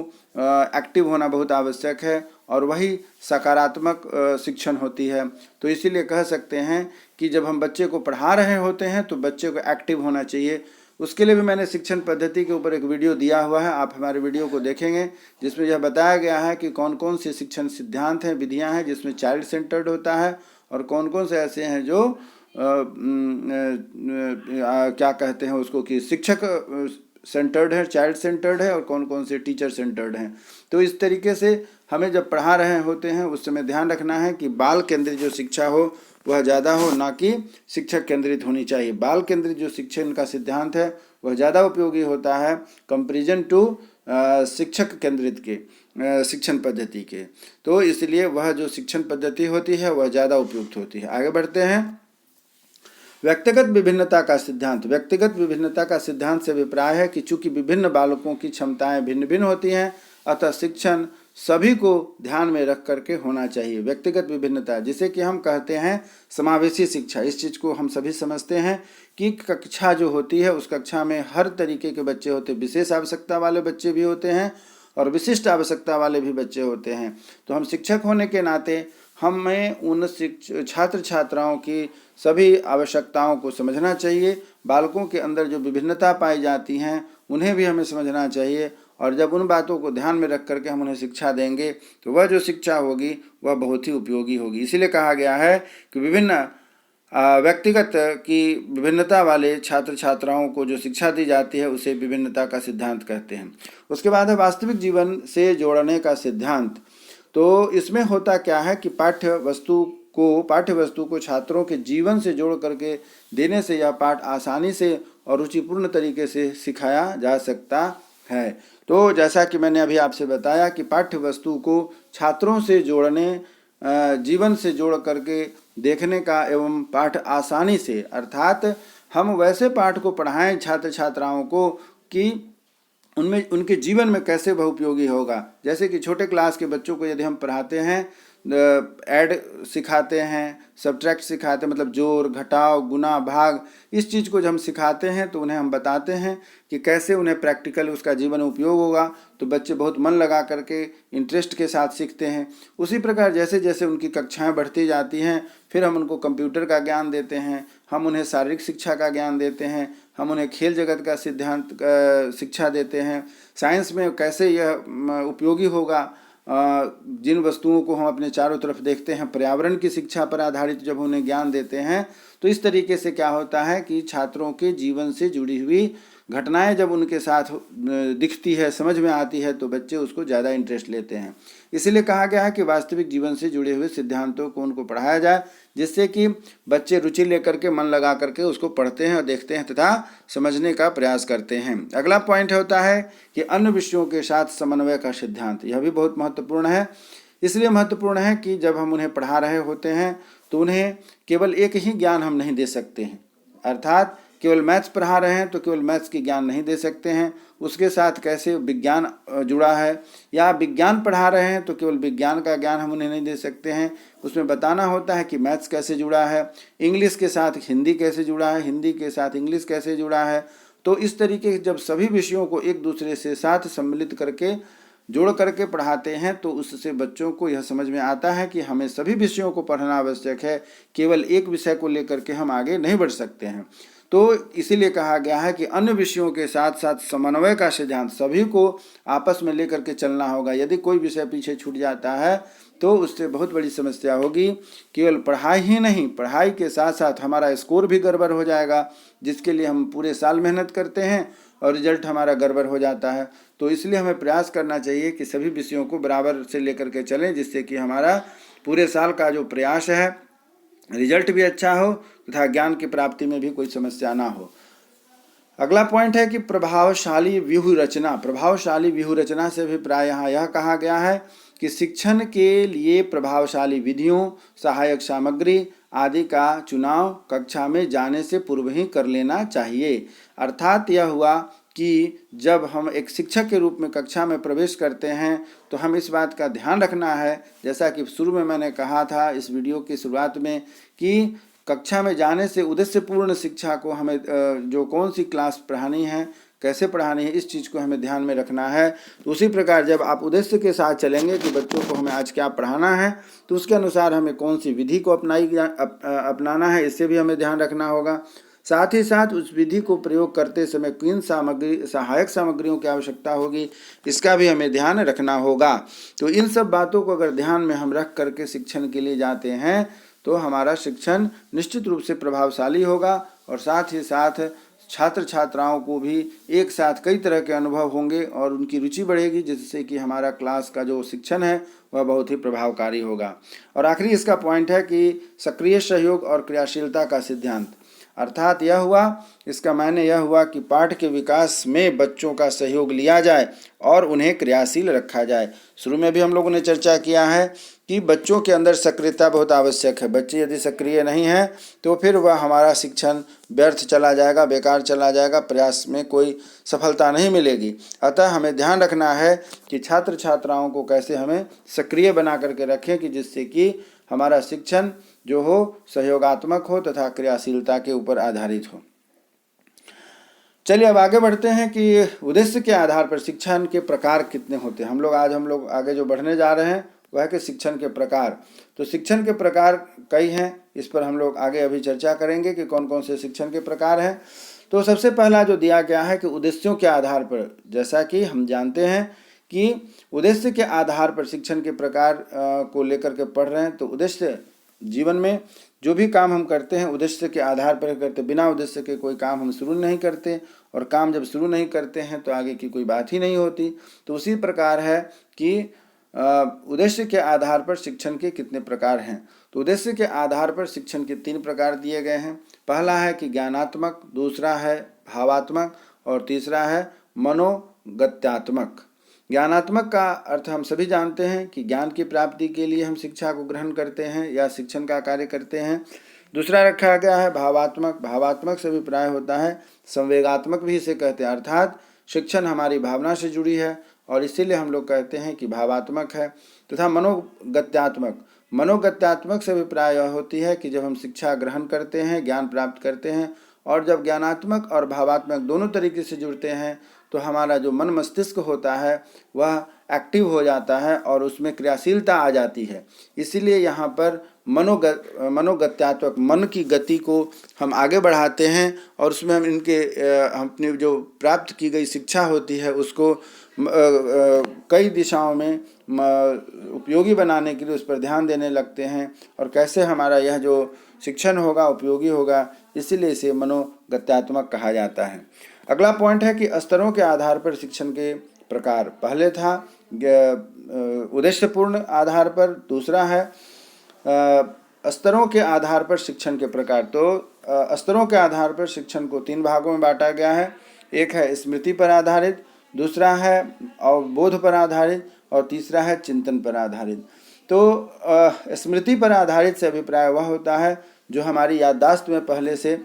एक्टिव होना बहुत आवश्यक है और वही सकारात्मक शिक्षण होती है। तो इसीलिए कह सकते हैं कि जब हम बच्चे को पढ़ा रहे होते हैं तो बच्चे को एक्टिव होना चाहिए। उसके लिए भी मैंने शिक्षण पद्धति के ऊपर एक वीडियो दिया हुआ है, आप हमारे वीडियो को देखेंगे, जिसमें यह बताया गया है कि कौन कौन से शिक्षण सिद्धांत हैं, विधियां हैं जिसमें चाइल्ड सेंटर्ड होता है और कौन कौन से ऐसे हैं जो क्या कहते हैं उसको कि शिक्षक सेंटर्ड है, चाइल्ड सेंटर्ड है और कौन कौन से टीचर सेंटर्ड हैं। तो इस तरीके से हमें जब पढ़ा रहे होते हैं उस समय ध्यान रखना है कि बाल केंद्रित जो शिक्षा हो वह ज़्यादा हो, ना कि शिक्षक केंद्रित होनी चाहिए। बाल केंद्रित जो शिक्षण का सिद्धांत है वह ज़्यादा उपयोगी होता है कंपेरिजन टू शिक्षक केंद्रित के शिक्षण पद्धति के। तो इसलिए वह जो शिक्षण पद्धति होती है वह ज़्यादा उपयुक्त होती है। आगे बढ़ते हैं। व्यक्तिगत विभिन्नता का सिद्धांत। व्यक्तिगत विभिन्नता का सिद्धांत से अभिप्राय है कि चूंकि विभिन्न बालकों की क्षमताएं भिन्न भिन्न होती हैं, अतः शिक्षण सभी को ध्यान में रख करके होना चाहिए। व्यक्तिगत विभिन्नता, जिसे कि हम कहते हैं समावेशी शिक्षा। इस चीज़ को हम सभी समझते हैं कि कक्षा जो होती है उस कक्षा में हर तरीके के बच्चे होते हैं। विशेष आवश्यकता वाले बच्चे भी होते हैं और विशिष्ट आवश्यकता वाले भी बच्चे होते हैं। तो हम शिक्षक होने के नाते हमें उन छात्र छात्राओं की सभी आवश्यकताओं को समझना चाहिए। बालकों के अंदर जो विभिन्नता पाई जाती हैं उन्हें भी हमें समझना चाहिए और जब उन बातों को ध्यान में रख करके हम उन्हें शिक्षा देंगे तो वह जो शिक्षा होगी वह बहुत ही उपयोगी होगी। इसीलिए कहा गया है कि विभिन्न व्यक्तिगत की विभिन्नता वाले छात्र छात्राओं को जो शिक्षा दी जाती है उसे विभिन्नता का सिद्धांत कहते हैं। उसके बाद है वास्तविक जीवन से जोड़ने का सिद्धांत। तो इसमें होता क्या है कि पाठ्य वस्तु को छात्रों के जीवन से जोड़ करके देने से यह पाठ आसानी से और रुचिपूर्ण तरीके से सिखाया जा सकता है। तो जैसा कि मैंने अभी आपसे बताया कि पाठ्य वस्तु को छात्रों से जोड़ने, जीवन से जोड़ करके देखने का एवं पाठ आसानी से, अर्थात हम वैसे पाठ को पढ़ाएं छात्र छात्राओं को कि उनमें उनके जीवन में कैसे वह उपयोगी होगा। जैसे कि छोटे क्लास के बच्चों को यदि हम पढ़ाते हैं, ऐड सिखाते हैं, सब्ट्रैक्ट सिखाते हैं, मतलब जोड़ घटाव गुना भाग, इस चीज़ को जब हम सिखाते हैं तो उन्हें हम बताते हैं कि कैसे उन्हें प्रैक्टिकल उसका जीवन में उपयोग होगा, तो बच्चे बहुत मन लगा करके इंटरेस्ट के साथ सीखते हैं। उसी प्रकार जैसे जैसे उनकी कक्षाएं बढ़ती जाती हैं, फिर हम उनको कंप्यूटर का ज्ञान देते हैं, हम उन्हें शारीरिक शिक्षा का ज्ञान देते हैं, हम उन्हें खेल जगत का सिद्धांत शिक्षा देते हैं, साइंस में कैसे यह उपयोगी होगा, जिन वस्तुओं को हम अपने चारों तरफ देखते हैं, पर्यावरण की शिक्षा पर आधारित जब उन्हें ज्ञान देते हैं, तो इस तरीके से क्या होता है कि छात्रों के जीवन से जुड़ी हुई घटनाएं जब उनके साथ दिखती है, समझ में आती है, तो बच्चे उसको ज़्यादा इंटरेस्ट लेते हैं। इसीलिए कहा गया है कि वास्तविक जीवन से जुड़े हुए सिद्धांतों को उनको पढ़ाया जाए, जिससे कि बच्चे रुचि लेकर के मन लगा करके उसको पढ़ते हैं और देखते हैं तथा समझने का प्रयास करते हैं। अगला पॉइंट होता है कि अन्य विषयों के साथ समन्वय का सिद्धांत। यह भी बहुत महत्वपूर्ण है। इसलिए महत्वपूर्ण है कि जब हम उन्हें पढ़ा रहे होते हैं तो उन्हें केवल एक ही ज्ञान हम नहीं दे सकते हैं, अर्थात केवल मैथ्स पढ़ा रहे हैं तो केवल मैथ्स की ज्ञान नहीं दे सकते हैं, उसके साथ कैसे विज्ञान जुड़ा है, या विज्ञान पढ़ा रहे हैं तो केवल विज्ञान का ज्ञान हम उन्हें नहीं दे सकते हैं, उसमें बताना होता है कि मैथ्स कैसे जुड़ा है, इंग्लिश के साथ हिंदी कैसे जुड़ा है, हिंदी के साथ इंग्लिश कैसे जुड़ा है। तो इस तरीके से जब सभी विषयों को एक दूसरे से साथ सम्मिलित करके जोड़ करके पढ़ाते हैं तो उससे बच्चों को यह समझ में आता है कि हमें सभी विषयों को पढ़ना आवश्यक है, केवल एक विषय को लेकर के हम आगे नहीं बढ़ सकते हैं। तो इसीलिए कहा गया है कि अन्य विषयों के साथ साथ समन्वय का सिद्धांत, सभी को आपस में लेकर के चलना होगा। यदि कोई विषय पीछे छूट जाता है तो उससे बहुत बड़ी समस्या होगी। केवल पढ़ाई ही नहीं, पढ़ाई के साथ साथ हमारा स्कोर भी गड़बड़ हो जाएगा, जिसके लिए हम पूरे साल मेहनत करते हैं और रिजल्ट हमारा गड़बड़ हो जाता है। तो इसलिए हमें प्रयास करना चाहिए कि सभी विषयों को बराबर से लेकर के चलें, जिससे कि हमारा पूरे साल का जो प्रयास है रिजल्ट भी अच्छा हो तथा ज्ञान की प्राप्ति में भी कोई समस्या ना हो। अगला पॉइंट है कि प्रभावशाली व्यूह रचना। प्रभावशाली व्यूह रचना से भी प्राय यहाँ यह कहा गया है कि शिक्षण के लिए प्रभावशाली विधियों, सहायक सामग्री आदि का चुनाव कक्षा में जाने से पूर्व ही कर लेना चाहिए। अर्थात यह हुआ कि जब हम एक शिक्षक के रूप में कक्षा में प्रवेश करते हैं तो हम इस बात का ध्यान रखना है, जैसा कि शुरू में मैंने कहा था इस वीडियो की शुरुआत में, कि कक्षा में जाने से उद्देश्यपूर्ण शिक्षा को हमें जो कौन सी क्लास पढ़ानी है, कैसे पढ़ानी है, इस चीज़ को हमें ध्यान में रखना है। तो उसी प्रकार जब आप उद्देश्य के साथ चलेंगे कि बच्चों को हमें आज क्या पढ़ाना है, तो उसके अनुसार हमें कौन सी विधि को अपनाना है, इससे भी हमें ध्यान रखना होगा। साथ ही साथ उस विधि को प्रयोग करते समय किन सहायक सामग्रियों की आवश्यकता होगी, इसका भी हमें ध्यान रखना होगा। तो इन सब बातों को अगर ध्यान में हम रख करके शिक्षण के लिए जाते हैं तो हमारा शिक्षण निश्चित रूप से प्रभावशाली होगा, और साथ ही साथ छात्र छात्राओं को भी एक साथ कई तरह के अनुभव होंगे और उनकी रुचि बढ़ेगी, जिससे कि हमारा क्लास का जो शिक्षण है वह बहुत ही प्रभावकारी होगा। और आखिरी इसका पॉइंट है कि सक्रिय सहयोग और क्रियाशीलता का सिद्धांत। अर्थात यह हुआ, इसका मायने यह हुआ कि पाठ के विकास में बच्चों का सहयोग लिया जाए और उन्हें क्रियाशील रखा जाए। शुरू में भी हम लोगों ने चर्चा किया है कि बच्चों के अंदर सक्रियता बहुत आवश्यक है। बच्चे यदि सक्रिय नहीं हैं तो फिर वह हमारा शिक्षण व्यर्थ चला जाएगा, बेकार चला जाएगा, प्रयास में कोई सफलता नहीं मिलेगी। अतः हमें ध्यान रखना है कि छात्र छात्राओं को कैसे हमें सक्रिय बना करके रखें कि जिससे कि हमारा शिक्षण जो हो सहयोगात्मक हो तथा क्रियाशीलता के ऊपर आधारित हो। चलिए अब आगे बढ़ते हैं कि उद्देश्य के आधार पर शिक्षण के प्रकार कितने होते हैं। हम लोग आगे जो बढ़ने जा रहे हैं वह है कि शिक्षण के प्रकार। तो शिक्षण के प्रकार कई हैं, इस पर हम लोग आगे अभी चर्चा करेंगे कि कौन कौन से शिक्षण के प्रकार हैं। तो सबसे पहला जो दिया गया है कि उद्देश्यों के आधार पर, जैसा कि हम जानते हैं कि उद्देश्य के आधार पर शिक्षण के प्रकार को लेकर के पढ़ रहे हैं। तो उद्देश्य, जीवन में जो भी काम हम करते हैं उद्देश्य के आधार पर करते, बिना उद्देश्य के कोई काम हम शुरू नहीं करते, और काम जब शुरू नहीं करते हैं तो आगे की कोई बात ही नहीं होती। तो उसी प्रकार है कि उद्देश्य के आधार पर शिक्षण के कितने प्रकार हैं। तो उद्देश्य के आधार पर शिक्षण के 3 प्रकार दिए गए हैं। पहला है कि ज्ञानात्मक, दूसरा है भावात्मक और तीसरा है मनोगत्यात्मक। ज्ञानात्मक का अर्थ हम सभी जानते हैं कि ज्ञान की प्राप्ति के लिए हम शिक्षा को ग्रहण करते हैं या शिक्षण का कार्य करते हैं। दूसरा रखा गया है भावात्मक। भावात्मक से भी प्राय होता है संवेगात्मक भी इसे कहते हैं, अर्थात शिक्षण हमारी भावना से जुड़ी है और इसीलिए हम लोग कहते हैं कि भावात्मक है। तथा मनोगत्यात्मक, मनोगत्यात्मक से अभिप्राय यह होती है कि जब हम शिक्षा ग्रहण करते हैं, ज्ञान प्राप्त करते हैं और जब ज्ञानात्मक और भावात्मक दोनों तरीके से जुड़ते हैं तो हमारा जो मन मस्तिष्क होता है वह एक्टिव हो जाता है और उसमें क्रियाशीलता आ जाती है। इसीलिए यहाँ पर मनोगत्यात्मक, मन की गति को हम आगे बढ़ाते हैं और उसमें हम अपनी जो प्राप्त की गई शिक्षा होती है उसको कई दिशाओं में उपयोगी बनाने के लिए उस पर ध्यान देने लगते हैं और कैसे हमारा यह जो शिक्षण होगा उपयोगी होगा, इसीलिए इसे मनोगत्यात्मक कहा जाता है। अगला पॉइंट है कि स्तरों के आधार पर शिक्षण के प्रकार। पहले था उद्देश्यपूर्ण आधार पर, दूसरा है स्तरों के आधार पर शिक्षण के प्रकार। तो स्तरों के आधार पर शिक्षण को 3 भागों में बांटा गया है। एक है स्मृति पर आधारित, दूसरा है अवबोध पर आधारित और तीसरा है चिंतन पर आधारित। तो स्मृति पर आधारित से अभिप्राय वह होता है जो हमारी याददाश्त में पहले से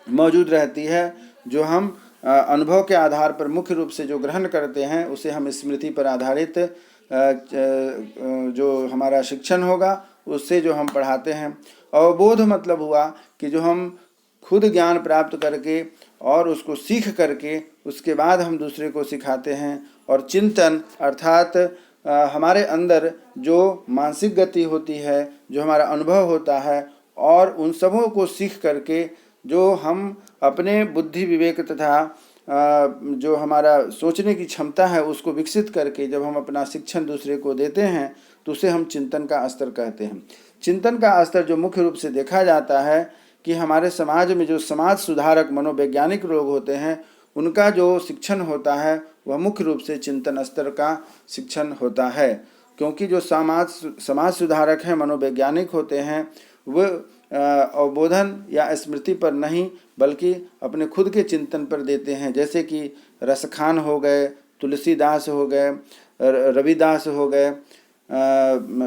मौजूद रहती है, जो हम अनुभव के आधार पर मुख्य रूप से जो ग्रहण करते हैं उसे हम स्मृति पर आधारित जो हमारा शिक्षण होगा उससे जो हम पढ़ाते हैं। अवबोध मतलब हुआ कि जो हम खुद ज्ञान प्राप्त करके और उसको सीख करके उसके बाद हम दूसरे को सिखाते हैं। और चिंतन अर्थात हमारे अंदर जो मानसिक गति होती है, जो हमारा अनुभव होता है और उन सबों को सीख करके जो हम अपने बुद्धि विवेक तथा जो हमारा सोचने की क्षमता है उसको विकसित करके जब हम अपना शिक्षण दूसरे को देते हैं तो उसे हम चिंतन का स्तर कहते हैं। चिंतन का स्तर जो मुख्य रूप से देखा जाता है कि हमारे समाज में जो समाज सुधारक मनोवैज्ञानिक लोग होते हैं उनका जो शिक्षण होता है वह मुख्य रूप से चिंतन स्तर का शिक्षण होता है, क्योंकि जो समाज सुधारक हैं, मनोवैज्ञानिक होते हैं, वह अवबोधन या स्मृति पर नहीं बल्कि अपने खुद के चिंतन पर देते हैं। जैसे कि रसखान हो गए, तुलसीदास हो गए, रविदास हो गए,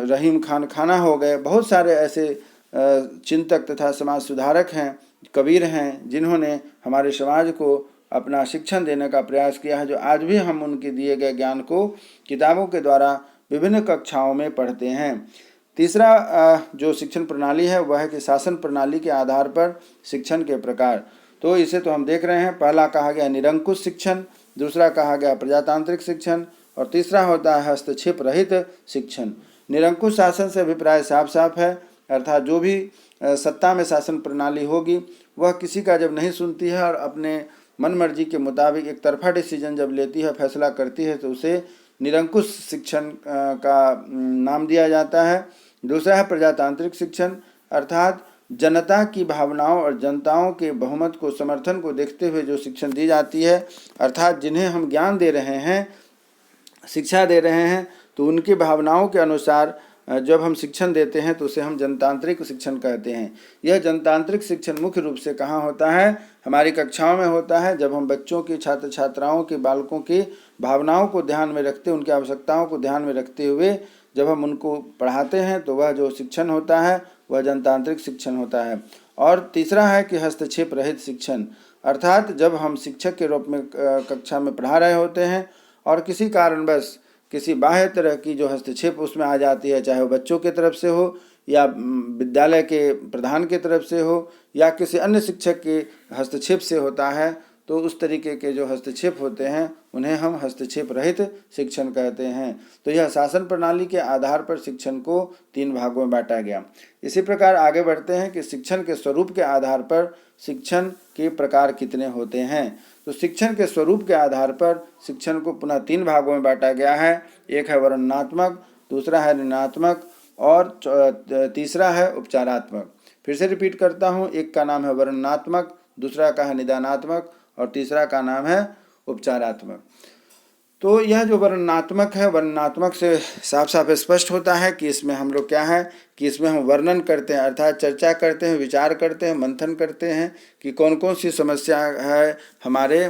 रहीम खान खाना हो गए, बहुत सारे ऐसे चिंतक तथा समाज सुधारक हैं, कबीर हैं, जिन्होंने हमारे समाज को अपना शिक्षण देने का प्रयास किया है, जो आज भी हम उनके दिए गए ज्ञान को किताबों के द्वारा विभिन्न कक्षाओं में पढ़ते हैं। तीसरा जो शिक्षण प्रणाली है वह है कि शासन प्रणाली के आधार पर शिक्षण के प्रकार। तो इसे तो हम देख रहे हैं, पहला कहा गया निरंकुश शिक्षण, दूसरा कहा गया प्रजातांत्रिक शिक्षण और तीसरा होता है हस्तक्षेप रहित शिक्षण। निरंकुश शासन से अभिप्राय साफ साफ है, अर्थात जो भी सत्ता में शासन प्रणाली होगी वह किसी का जब नहीं सुनती है और अपने मन मर्जी के मुताबिक एक तरफा डिसीजन जब लेती है, फैसला करती है, तो उसे निरंकुश शिक्षण का नाम दिया जाता है। दूसरा है प्रजातांत्रिक शिक्षण, अर्थात जनता की भावनाओं और जनताओं के बहुमत को, समर्थन को देखते हुए जो शिक्षण दी जाती है, अर्थात जिन्हें हम ज्ञान दे रहे हैं, शिक्षा दे रहे हैं, तो उनकी भावनाओं के अनुसार जब हम शिक्षण देते हैं तो उसे हम जनतांत्रिक शिक्षण कहते हैं। यह जनतांत्रिक शिक्षण मुख्य रूप से कहाँ होता है? हमारी कक्षाओं में होता है, जब हम बच्चों की, छात्र छात्राओं के, बालकों की भावनाओं को ध्यान में रखते, उनकी आवश्यकताओं को ध्यान में रखते हुए जब हम उनको पढ़ाते हैं तो वह जो शिक्षण होता है वह जनतांत्रिक शिक्षण होता है। और तीसरा है कि हस्तक्षेप रहित शिक्षण, अर्थात जब हम शिक्षक के रूप में कक्षा में पढ़ा रहे होते हैं और किसी कारणवश किसी बाह्य तरह की जो हस्तक्षेप उसमें आ जाती है, चाहे वो बच्चों की तरफ से हो या विद्यालय के प्रधान की तरफ से हो या किसी अन्य शिक्षक के हस्तक्षेप से होता है, तो उस तरीके के जो हस्तक्षेप होते हैं उन्हें हम हस्तक्षेप रहित शिक्षण कहते हैं। तो यह शासन प्रणाली के आधार पर शिक्षण को 3 भागों में बांटा गया। इसी प्रकार आगे बढ़ते हैं कि शिक्षण के स्वरूप के आधार पर शिक्षण के प्रकार कितने होते हैं। तो शिक्षण के स्वरूप के आधार पर शिक्षण को पुनः 3 भागों में बांटा गया है। एक है वर्णनात्मक, दूसरा है निर्णयात्मक और तीसरा है उपचारात्मक। फिर से रिपीट करता हूँ, एक का नाम है वर्णनात्मक, दूसरा का है निदानात्मक और तीसरा का नाम है उपचारात्मक। तो यह जो वर्णनात्मक है, वर्णनात्मक से साफ साफ स्पष्ट होता है कि इसमें हम लोग क्या है कि इसमें हम वर्णन करते हैं, अर्थात चर्चा करते हैं, विचार करते हैं, मंथन करते हैं कि कौन कौन सी समस्या है हमारे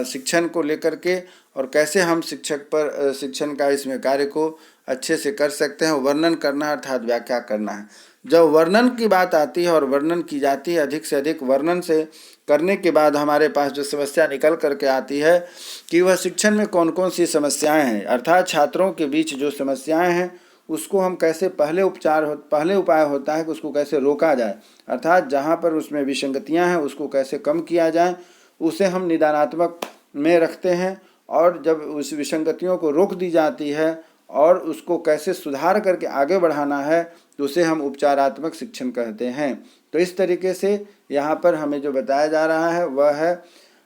शिक्षण को लेकर के और कैसे हम शिक्षण का इसमें कार्य को अच्छे से कर सकते हैं। वर्णन करना अर्थात व्याख्या करना है। जब वर्णन की बात आती है और वर्णन की जाती है, अधिक से अधिक वर्णन से करने के बाद हमारे पास जो समस्या निकल करके आती है कि वह शिक्षण में कौन कौन सी समस्याएं हैं, अर्थात छात्रों के बीच जो समस्याएं हैं उसको हम कैसे पहले उपाय होता है कि उसको कैसे रोका जाए, अर्थात जहाँ पर उसमें विसंगतियाँ हैं उसको कैसे कम किया जाए, उसे हम निदानात्मक में रखते हैं। और जब उस विसंगतियों को रोक दी जाती है और उसको कैसे सुधार करके आगे बढ़ाना है तो उसे हम उपचारात्मक शिक्षण कहते हैं। तो इस तरीके से यहाँ पर हमें जो बताया जा रहा है वह है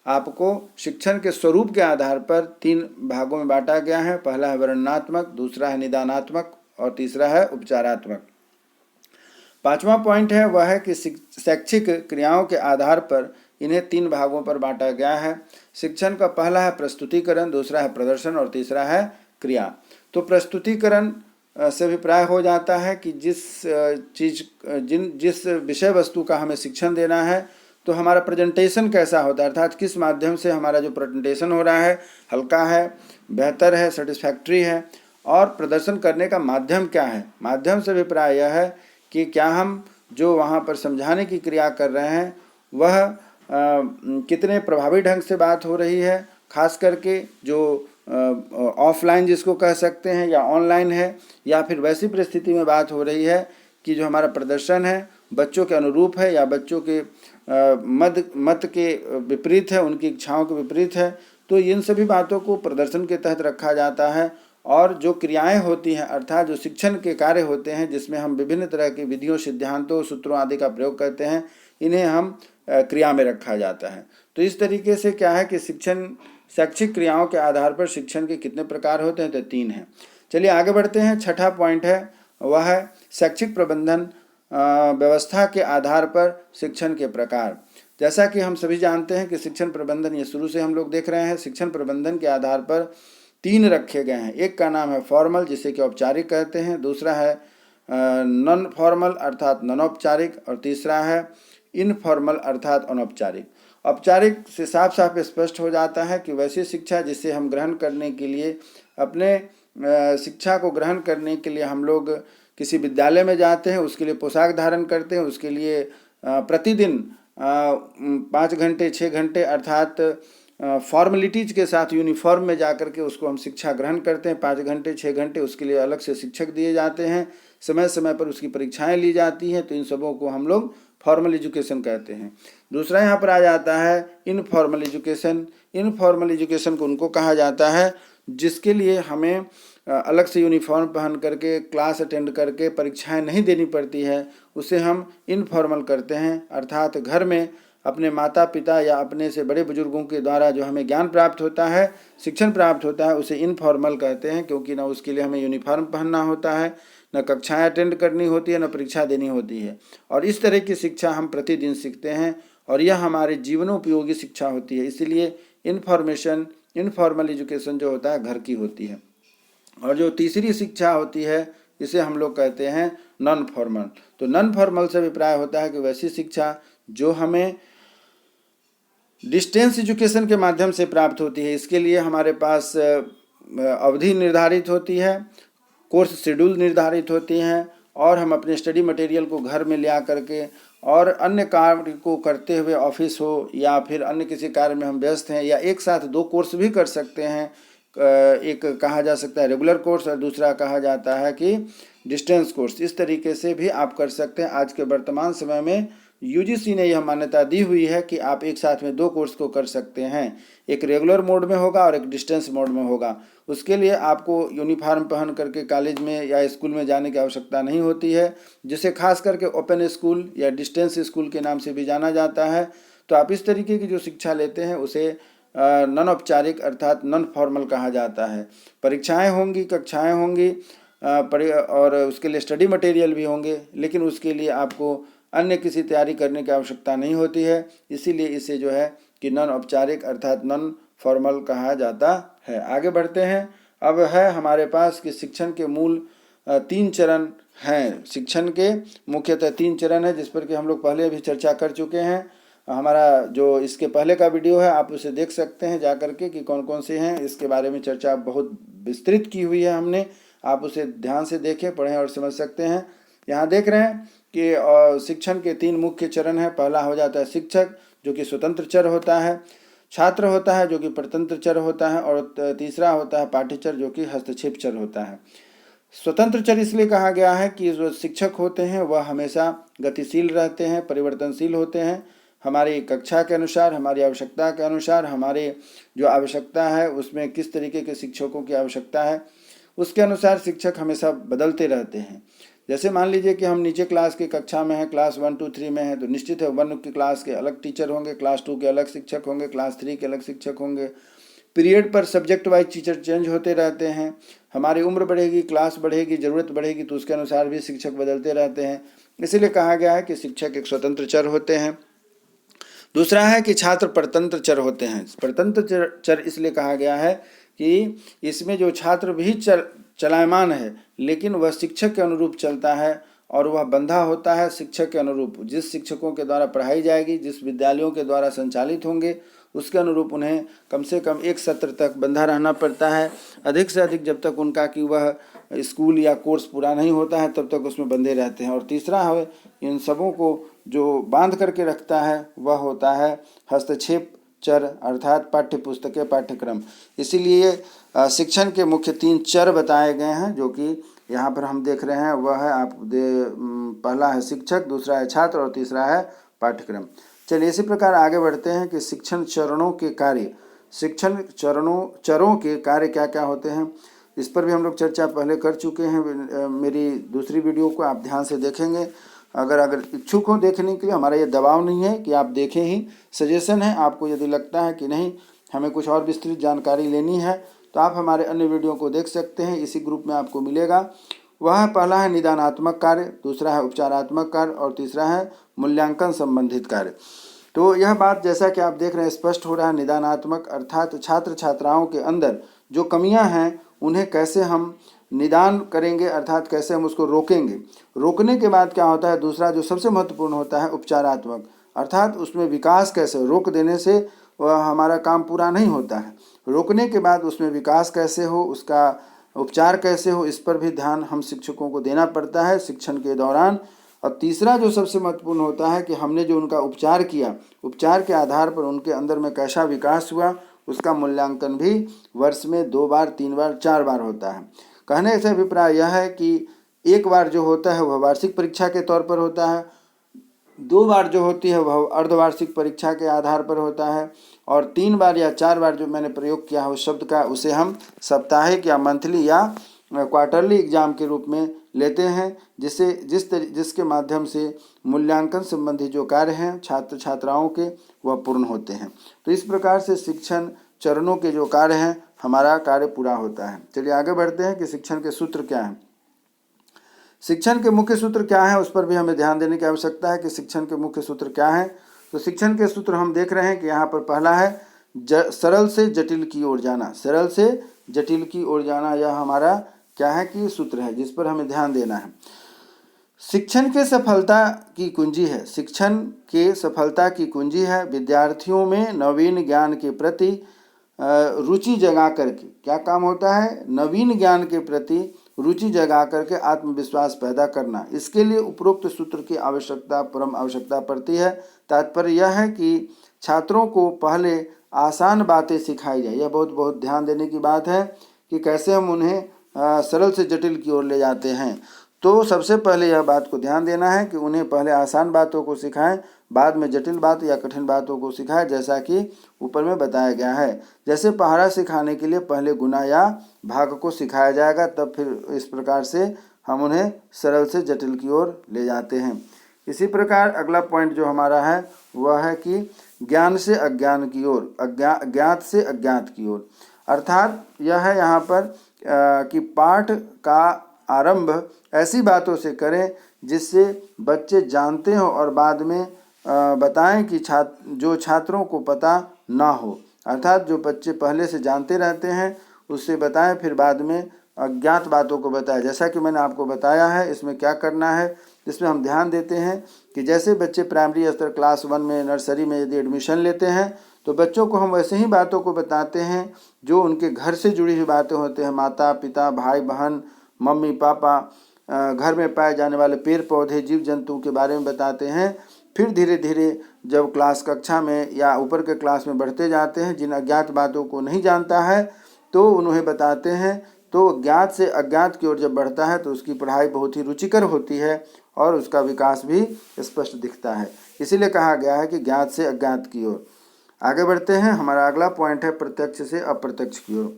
आपको शिक्षण के स्वरूप के आधार पर 3 भागों में बांटा गया है। पहला है वर्णनात्मक, दूसरा है निदानात्मक और तीसरा है उपचारात्मक। 5वां पॉइंट है वह है कि शैक्षिक क्रियाओं के आधार पर इन्हें 3 भागों पर बांटा गया है। शिक्षण का पहला है प्रस्तुतिकरण, दूसरा है प्रदर्शन और तीसरा है क्रिया। तो प्रस्तुतिकरण से अभिप्राय हो जाता है कि जिस विषय वस्तु का हमें शिक्षण देना है तो हमारा प्रेजेंटेशन कैसा होता है, अर्थात किस माध्यम से हमारा जो प्रेजेंटेशन हो रहा है हल्का है, बेहतर है, सेटिस्फैक्ट्री है, और प्रदर्शन करने का माध्यम क्या है। माध्यम से अभिप्राय यह है कि क्या हम जो वहाँ पर समझाने की क्रिया कर रहे हैं वह कितने प्रभावी ढंग से बात हो रही है, खास करके जो ऑफलाइन जिसको कह सकते हैं या ऑनलाइन है, या फिर वैसी परिस्थिति में बात हो रही है कि जो हमारा प्रदर्शन है बच्चों के अनुरूप है या बच्चों के मत के विपरीत है, उनकी इच्छाओं के विपरीत है। तो इन सभी बातों को प्रदर्शन के तहत रखा जाता है। और जो क्रियाएं होती हैं अर्थात जो शिक्षण के कार्य होते हैं जिसमें हम विभिन्न तरह की विधियों, सिद्धांतों, सूत्रों आदि का प्रयोग करते हैं, इन्हें हम क्रिया में रखा जाता है। तो इस तरीके से क्या है कि शैक्षिक क्रियाओं के आधार पर शिक्षण के कितने प्रकार होते हैं, तो 3 हैं। चलिए आगे बढ़ते हैं। 6ठा पॉइंट है वह है शैक्षिक प्रबंधन व्यवस्था के आधार पर शिक्षण के प्रकार। जैसा कि हम सभी जानते हैं कि शिक्षण प्रबंधन, ये शुरू से हम लोग देख रहे हैं, शिक्षण प्रबंधन के आधार पर 3 रखे गए हैं। एक का नाम है फॉर्मल जिसे कि औपचारिक कहते हैं, दूसरा है नॉन फॉर्मल अर्थात नॉन औपचारिक, और तीसरा है इनफॉर्मल अर्थात अनौपचारिक। औपचारिक से साफ साफ स्पष्ट हो जाता है कि वैसी शिक्षा जिसे हम ग्रहण करने के लिए अपने शिक्षा को ग्रहण करने के लिए हम लोग किसी विद्यालय में जाते हैं, उसके लिए पोशाक धारण करते हैं, उसके लिए प्रतिदिन 5 घंटे 6 घंटे अर्थात फॉर्मेलिटीज़ के साथ यूनिफॉर्म में जाकर के उसको हम शिक्षा ग्रहण करते हैं। 5 घंटे 6 घंटे उसके लिए अलग से शिक्षक दिए जाते हैं, समय समय पर उसकी परीक्षाएं ली जाती हैं। तो इन सबों को हम लोग फॉर्मल एजुकेशन कहते हैं। दूसरा यहाँ पर आ जाता है इनफॉर्मल एजुकेशन। इनफॉर्मल एजुकेशन को उनको कहा जाता है जिसके लिए हमें अलग से यूनिफॉर्म पहन करके क्लास अटेंड करके परीक्षाएं नहीं देनी पड़ती है, उसे हम इनफॉर्मल करते हैं। अर्थात घर में अपने माता पिता या अपने से बड़े बुजुर्गों के द्वारा जो हमें ज्ञान प्राप्त होता है, शिक्षण प्राप्त होता है, उसे इनफॉर्मल कहते हैं, क्योंकि ना उसके लिए हमें यूनिफॉर्म पहनना होता है, न कक्षाएं अटेंड करनी होती है, न परीक्षा देनी होती है। और इस तरह की शिक्षा हम प्रतिदिन सीखते हैं और यह हमारे जीवनोपयोगी शिक्षा होती है। इसीलिए इनफॉर्मल एजुकेशन जो होता है घर की होती है। और जो तीसरी शिक्षा होती है इसे हम लोग कहते हैं नॉन फॉर्मल। तो नॉन फॉर्मल से अभिप्राय होता है कि वैसी शिक्षा जो हमें डिस्टेंस एजुकेशन के माध्यम से प्राप्त होती है। इसके लिए हमारे पास अवधि निर्धारित होती है, कोर्स शेड्यूल निर्धारित होती हैं, और हम अपने स्टडी मटेरियल को घर में ले आकर के और अन्य कार्य को करते हुए, ऑफिस हो या फिर अन्य किसी कार्य में हम व्यस्त हैं, या एक साथ 2 कोर्स भी कर सकते हैं। एक कहा जा सकता है रेगुलर कोर्स और दूसरा कहा जाता है कि डिस्टेंस कोर्स। इस तरीके से भी आप कर सकते हैं। आज के वर्तमान समय में यूजीसी ने यह मान्यता दी हुई है कि आप एक साथ में 2 कोर्स को कर सकते हैं, एक रेगुलर मोड में होगा और एक डिस्टेंस मोड में होगा। उसके लिए आपको यूनिफॉर्म पहन करके कॉलेज में या स्कूल में जाने की आवश्यकता नहीं होती है, जिसे खास करके ओपन स्कूल या डिस्टेंस स्कूल के नाम से भी जाना जाता है। तो आप इस तरीके की जो शिक्षा लेते हैं उसे नॉन औपचारिक अर्थात नॉन फॉर्मल कहा जाता है। परीक्षाएं होंगी, कक्षाएं होंगी और उसके लिए स्टडी मटेरियल भी होंगे, लेकिन उसके लिए आपको अन्य किसी तैयारी करने की आवश्यकता नहीं होती है। इसीलिए इसे जो है कि नॉन औपचारिक अर्थात नॉन फॉर्मल कहा जाता है। आगे बढ़ते हैं। अब है हमारे पास कि शिक्षण के मूल 3 चरण हैं। शिक्षण के मुख्यतः 3 चरण हैं जिस पर कि हम लोग पहले भी चर्चा कर चुके हैं। हमारा जो इसके पहले का वीडियो है आप उसे देख सकते हैं जा कर के कि कौन कौन से हैं। इसके बारे में चर्चा बहुत विस्तृत की हुई है हमने। आप उसे ध्यान से देखें, पढ़ें और समझ सकते हैं। यहाँ देख रहे हैं कि शिक्षण के 3 मुख्य चरण हैं। पहला हो जाता है शिक्षक, जो कि स्वतंत्र चर होता है, छात्र होता है जो कि परतंत्र चर होता है, और तीसरा होता है पाठ्यचर, जो कि हस्तक्षेप चर होता है। स्वतंत्र चर इसलिए कहा गया है कि जो शिक्षक होते हैं वह हमेशा गतिशील रहते हैं, परिवर्तनशील होते हैं। हमारी कक्षा के अनुसार, हमारी आवश्यकता के अनुसार, हमारे जो आवश्यकता है उसमें किस तरीके के शिक्षकों की आवश्यकता है उसके अनुसार शिक्षक हमेशा बदलते रहते हैं। जैसे मान लीजिए कि हम नीचे क्लास की कक्षा में हैं, क्लास 1, 2, 3 में हैं, तो निश्चित है 1 की क्लास के अलग टीचर होंगे, क्लास 2 के अलग शिक्षक होंगे, क्लास 3 के अलग शिक्षक होंगे। पीरियड पर सब्जेक्ट वाइज टीचर चेंज होते रहते हैं। हमारी उम्र बढ़ेगी, क्लास बढ़ेगी, ज़रूरत बढ़ेगी, तो उसके अनुसार भी शिक्षक बदलते रहते हैं। इसीलिए कहा गया है कि शिक्षक एक स्वतंत्र चर होते हैं। दूसरा है कि छात्र परतंत्र चर होते हैं। परतंत्र चर इसलिए कहा गया है कि इसमें जो छात्र भी चलायमान है, लेकिन वह शिक्षक के अनुरूप चलता है और वह बंधा होता है शिक्षक के अनुरूप। जिस शिक्षकों के द्वारा पढ़ाई जाएगी, जिस विद्यालयों के द्वारा संचालित होंगे, उसके अनुरूप उन्हें कम से कम 1 सत्र तक बंधा रहना पड़ता है। अधिक से अधिक जब तक उनका कि वह स्कूल या कोर्स पूरा नहीं होता है तब तक उसमें बंधे रहते हैं। और तीसरा है, इन सबों को जो बांध करके रखता है वह होता है हस्तक्षेप चर, अर्थात पाठ्य पुस्तकें, पाठ्यक्रम। इसीलिए शिक्षण के मुख्य 3 चर बताए गए हैं, जो कि यहाँ पर हम देख रहे हैं। वह है पहला है शिक्षक, दूसरा है छात्र और तीसरा है पाठ्यक्रम। चलिए इसी प्रकार आगे बढ़ते हैं कि शिक्षण चरणों के कार्य, शिक्षण चरों के कार्य क्या क्या होते हैं, इस पर भी हम लोग चर्चा पहले कर चुके हैं। मेरी दूसरी वीडियो को आप ध्यान से देखेंगे। अगर इच्छुक हो देखने के लिए, हमारा ये दबाव नहीं है कि आप देखें ही, सजेशन है। आपको यदि लगता है कि नहीं हमें कुछ और विस्तृत जानकारी लेनी है तो आप हमारे अन्य वीडियो को देख सकते हैं, इसी ग्रुप में आपको मिलेगा। वह पहला है निदानात्मक कार्य, दूसरा है उपचारात्मक कार्य और तीसरा है मूल्यांकन संबंधित कार्य। तो यह बात जैसा कि आप देख रहे हैं स्पष्ट हो रहा है। निदानात्मक अर्थात छात्र छात्राओं के अंदर जो कमियां हैं उन्हें कैसे हम निदान करेंगे, अर्थात कैसे हम उसको रोकेंगे। रोकने के बाद क्या होता है, दूसरा जो सबसे महत्वपूर्ण होता है उपचारात्मक, अर्थात उसमें विकास कैसे। रोक देने से वह हमारा काम पूरा नहीं होता है। रोकने के बाद उसमें विकास कैसे हो, उसका उपचार कैसे हो, इस पर भी ध्यान हम शिक्षकों को देना पड़ता है शिक्षण के दौरान। और तीसरा जो सबसे महत्वपूर्ण होता है कि हमने जो उनका उपचार किया, उपचार के आधार पर उनके अंदर में कैसा विकास हुआ, उसका मूल्यांकन भी वर्ष में 2 बार, 3 बार, 4 बार होता है। कहने से अभिप्राय यह है कि 1 बार जो होता है वह वार्षिक परीक्षा के तौर पर होता है, 2 बार जो होती है वह अर्धवार्षिक परीक्षा के आधार पर होता है, और 3 बार या 4 बार जो मैंने प्रयोग किया है उस शब्द का, उसे हम साप्ताहिक या मंथली या क्वार्टरली एग्जाम के रूप में लेते हैं, जिसके माध्यम से मूल्यांकन संबंधी जो कार्य हैं छात्र छात्राओं के वह पूर्ण होते हैं। तो इस प्रकार से शिक्षण चरणों के जो कार्य हैं हमारा कार्य पूरा होता है। चलिए आगे बढ़ते हैं कि शिक्षण के सूत्र क्या हैं। शिक्षण के मुख्य सूत्र क्या हैं उस पर भी हमें ध्यान देने की आवश्यकता है कि शिक्षण के मुख्य सूत्र क्या हैं। तो शिक्षण के सूत्र हम देख रहे हैं कि यहाँ पर पहला है सरल से जटिल की ओर जाना। सरल से जटिल की ओर जाना, यह हमारा क्या है कि सूत्र है जिस पर हमें ध्यान देना है। शिक्षण के सफलता की कुंजी है, शिक्षण के सफलता की कुंजी है विद्यार्थियों में नवीन ज्ञान के प्रति रुचि जगा करके। क्या काम होता है, नवीन ज्ञान के प्रति रुचि जगा करके आत्मविश्वास पैदा करना। इसके लिए उपरोक्त सूत्र की आवश्यकता, परम आवश्यकता पड़ती है। तात्पर्य यह है कि छात्रों को पहले आसान बातें सिखाई जाए। यह बहुत ध्यान देने की बात है कि कैसे हम उन्हें सरल से जटिल की ओर ले जाते हैं। तो सबसे पहले यह बात को ध्यान देना है कि उन्हें पहले आसान बातों को सिखाएं, बाद में जटिल बात या कठिन बातों को सिखाएं, जैसा कि ऊपर में बताया गया है। जैसे पहाड़ा सिखाने के लिए पहले गुना या भाग को सिखाया जाएगा, तब फिर इस प्रकार से हम उन्हें सरल से जटिल की ओर ले जाते हैं। इसी प्रकार अगला पॉइंट जो हमारा है वह है कि ज्ञान से अज्ञान की ओर, ज्ञात से अज्ञात की ओर। अर्थात यह है यहाँ पर कि पाठ का आरंभ ऐसी बातों से करें जिससे बच्चे जानते हो और बाद में बताएं कि जो छात्रों को पता ना हो। अर्थात जो बच्चे पहले से जानते रहते हैं उससे बताएं, फिर बाद में अज्ञात बातों को बताएं। जैसा कि मैंने आपको बताया है, इसमें क्या करना है, इसमें हम ध्यान देते हैं कि जैसे बच्चे प्राइमरी स्तर क्लास 1 में, नर्सरी में यदि एडमिशन लेते हैं तो बच्चों को हम वैसे ही बातों को बताते हैं जो उनके घर से जुड़ी हुई बातें होते हैं, माता पिता, भाई बहन, मम्मी पापा, घर में पाए जाने वाले पेड़ पौधे, जीव जंतु के बारे में बताते हैं। फिर धीरे धीरे जब क्लास कक्षा में या ऊपर के क्लास में बढ़ते जाते हैं, जिन अज्ञात बातों को नहीं जानता है तो उन्हें बताते हैं। तो ज्ञात से अज्ञात की ओर जब बढ़ता है तो उसकी पढ़ाई बहुत ही रुचिकर होती है और उसका विकास भी स्पष्ट दिखता है। इसीलिए कहा गया है कि ज्ञात से अज्ञात की ओर। आगे बढ़ते हैं। हमारा अगला पॉइंट है प्रत्यक्ष से अप्रत्यक्ष की ओर।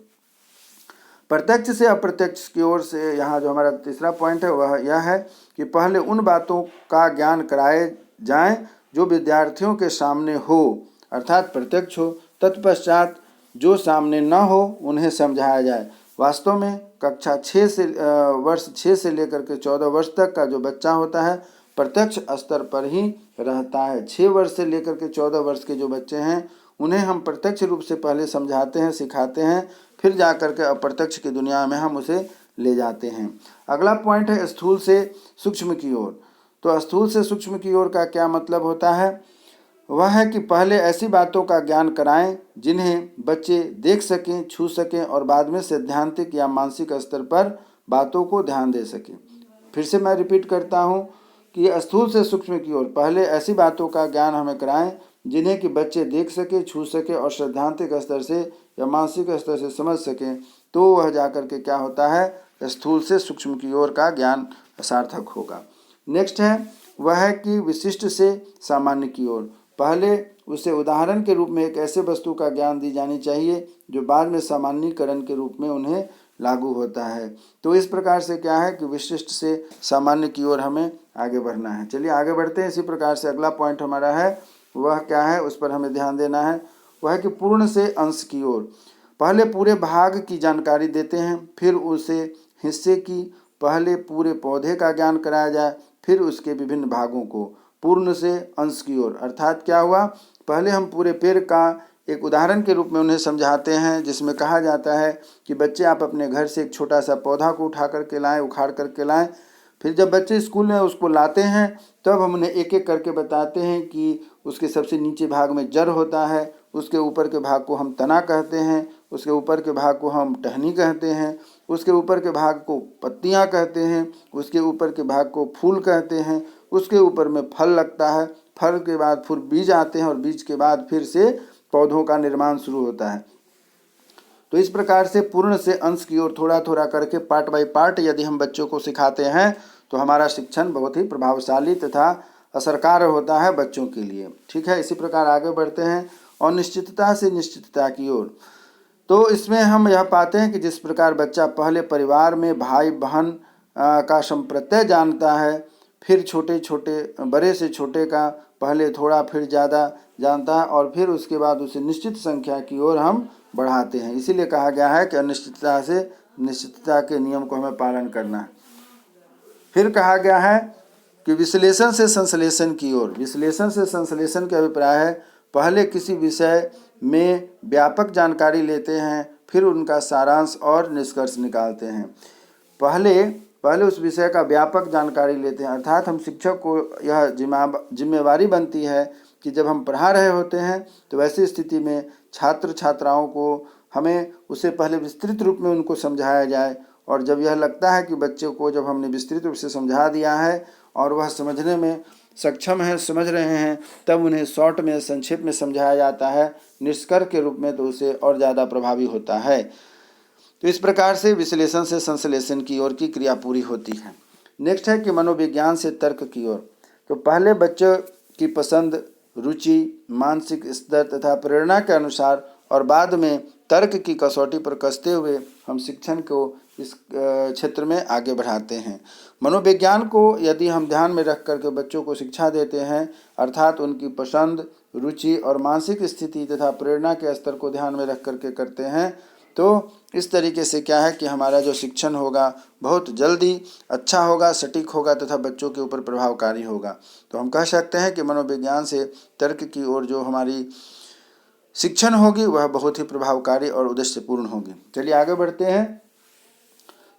प्रत्यक्ष से अप्रत्यक्ष की ओर से यहाँ जो हमारा तीसरा पॉइंट है वह यह है कि पहले उन बातों का ज्ञान कराए जाएं जो विद्यार्थियों के सामने हो, अर्थात प्रत्यक्ष हो। तत्पश्चात जो सामने न हो उन्हें समझाया जाए। वास्तव में कक्षा 6 से लेकर के 14 वर्ष तक का जो बच्चा होता है प्रत्यक्ष स्तर पर ही रहता है। 6 वर्ष से लेकर के 14 वर्ष के जो बच्चे हैं उन्हें हम प्रत्यक्ष रूप से पहले समझाते हैं, सिखाते हैं, फिर जा कर के अप्रत्यक्ष की दुनिया में हम उसे ले जाते हैं। अगला पॉइंट है स्थूल से सूक्ष्म की ओर। तो स्थूल से सूक्ष्म की ओर का क्या मतलब होता है? वह है कि पहले ऐसी बातों का ज्ञान कराएं जिन्हें बच्चे देख सकें, छू सकें और बाद में सैद्धांतिक या मानसिक स्तर पर बातों को ध्यान दे सकें। फिर से मैं रिपीट करता हूं कि स्थूल से सूक्ष्म की ओर पहले ऐसी बातों का ज्ञान हमें कराएं जिन्हें कि बच्चे देख सके, छू सके और सैद्धांतिक स्तर से या मानसिक स्तर से समझ सकें। तो वह जाकर के क्या होता है, स्थूल से सूक्ष्म की ओर का ज्ञान सार्थक होगा। नेक्स्ट है वह है कि विशिष्ट से सामान्य की ओर। पहले उसे उदाहरण के रूप में एक ऐसे वस्तु का ज्ञान दी जानी चाहिए जो बाद में सामान्यीकरण के रूप में उन्हें लागू होता है। तो इस प्रकार से क्या है कि विशिष्ट से सामान्य की ओर हमें आगे बढ़ना है। चलिए आगे बढ़ते हैं। इसी प्रकार से अगला पॉइंट हमारा है वह क्या है, उस पर हमें ध्यान देना है। वह है कि पूर्ण से अंश की ओर। पहले पूरे भाग की जानकारी देते हैं, फिर उसे हिस्से की। पहले पूरे पौधे का ज्ञान कराया जाए, फिर उसके विभिन्न भागों को। पूर्ण से अंश की ओर अर्थात क्या हुआ, पहले हम पूरे पेड़ का एक उदाहरण के रूप में उन्हें समझाते हैं, जिसमें कहा जाता है कि बच्चे आप अपने घर से एक छोटा सा पौधा को उठा करके लाएं, उखाड़ करके लाएं। फिर जब बच्चे स्कूल में उसको लाते हैं तब हम उन्हें एक एक करके बताते हैं कि उसके सबसे नीचे भाग में जड़ होता है, उसके ऊपर के भाग को हम तना कहते हैं, उसके ऊपर के भाग को हम टहनी कहते हैं, उसके ऊपर के भाग को पत्तियां कहते हैं, उसके ऊपर के भाग को फूल कहते हैं, उसके ऊपर में फल लगता है, फल के बाद फिर बीज आते हैं और बीज के बाद फिर से पौधों का निर्माण शुरू होता है। तो इस प्रकार से पूर्ण से अंश की ओर थोड़ा थोड़ा करके पार्ट बाय पार्ट यदि हम बच्चों को सिखाते हैं तो हमारा शिक्षण बहुत ही प्रभावशाली तथा असरकार होता है बच्चों के लिए। ठीक है, इसी प्रकार आगे बढ़ते हैं। अनिश्चितता से निश्चितता की ओर। तो इसमें हम यह पाते हैं कि जिस प्रकार बच्चा पहले परिवार में भाई बहन का संप्रत्यय जानता है, फिर छोटे छोटे बड़े से छोटे का पहले थोड़ा फिर ज़्यादा जानता है और फिर उसके बाद उसे निश्चित संख्या की ओर हम बढ़ाते हैं। इसीलिए कहा गया है कि अनिश्चितता से निश्चितता के नियम को हमें पालन करना है। फिर कहा गया है कि विश्लेषण से संश्लेषण की ओर। विश्लेषण से संश्लेषण का अभिप्राय है पहले किसी विषय में व्यापक जानकारी लेते हैं, फिर उनका सारांश और निष्कर्ष निकालते हैं। पहले उस विषय का व्यापक जानकारी लेते हैं, अर्थात हम शिक्षक को यह जिम्मेवारी बनती है कि जब हम पढ़ा रहे होते हैं तो वैसी स्थिति में छात्र छात्राओं को हमें उसे पहले विस्तृत रूप में उनको समझाया जाए, और जब यह लगता है कि बच्चों को जब हमने विस्तृत रूप से समझा दिया है और वह समझने में सक्षम है, समझ रहे हैं, तब उन्हें शॉर्ट में संक्षेप में समझाया जाता है निष्कर्ष के रूप में, तो उसे और ज़्यादा प्रभावी होता है। तो इस प्रकार से विश्लेषण से संश्लेषण की ओर की क्रिया पूरी होती है। नेक्स्ट है कि मनोविज्ञान से तर्क की ओर। तो पहले बच्चों की पसंद, रुचि, मानसिक स्तर तथा प्रेरणा के अनुसार और बाद में तर्क की कसौटी पर कसते हुए हम शिक्षण को इस क्षेत्र में आगे बढ़ाते हैं। मनोविज्ञान को यदि हम ध्यान में रख करके बच्चों को शिक्षा देते हैं, अर्थात उनकी पसंद, रुचि और मानसिक स्थिति तथा प्रेरणा के स्तर को ध्यान में रख करके करते हैं, तो इस तरीके से क्या है कि हमारा जो शिक्षण होगा बहुत जल्दी अच्छा होगा, सटीक होगा तथा बच्चों के ऊपर प्रभावकारी होगा। तो हम कह सकते हैं कि मनोविज्ञान से तर्क की ओर जो हमारी शिक्षण होगी वह बहुत ही प्रभावकारी और उद्देश्यपूर्ण होगी। चलिए आगे बढ़ते हैं।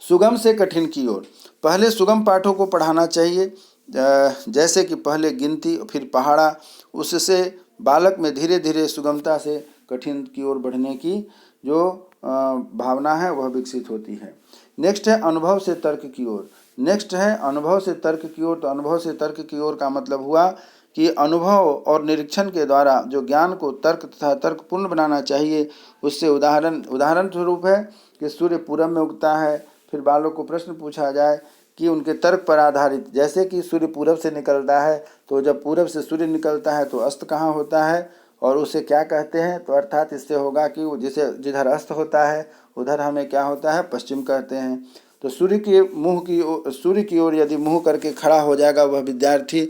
सुगम से कठिन की ओर। पहले सुगम पाठों को पढ़ाना चाहिए, जैसे कि पहले गिनती फिर पहाड़ा। उससे बालक में धीरे धीरे सुगमता से कठिन की ओर बढ़ने की जो भावना है वह विकसित होती है। नेक्स्ट है अनुभव से तर्क की ओर। नेक्स्ट है अनुभव से तर्क की ओर। तो अनुभव से तर्क की ओर का मतलब हुआ कि अनुभव और निरीक्षण के द्वारा जो ज्ञान को तर्क तथा तर्कपूर्ण बनाना चाहिए, उससे उदाहरण स्वरूप है कि सूर्य पूरब में उगता है। फिर बालक को प्रश्न पूछा जाए कि उनके तर्क पर आधारित, जैसे कि सूर्य पूरब से निकलता है, तो जब पूरब से सूर्य निकलता है तो अस्त कहाँ होता है और उसे क्या कहते हैं। तो अर्थात इससे होगा कि वो जिधर अस्त होता है उधर हमें क्या होता है, पश्चिम कहते हैं। तो सूर्य की ओर यदि मुँह करके खड़ा हो जाएगा वह विद्यार्थी,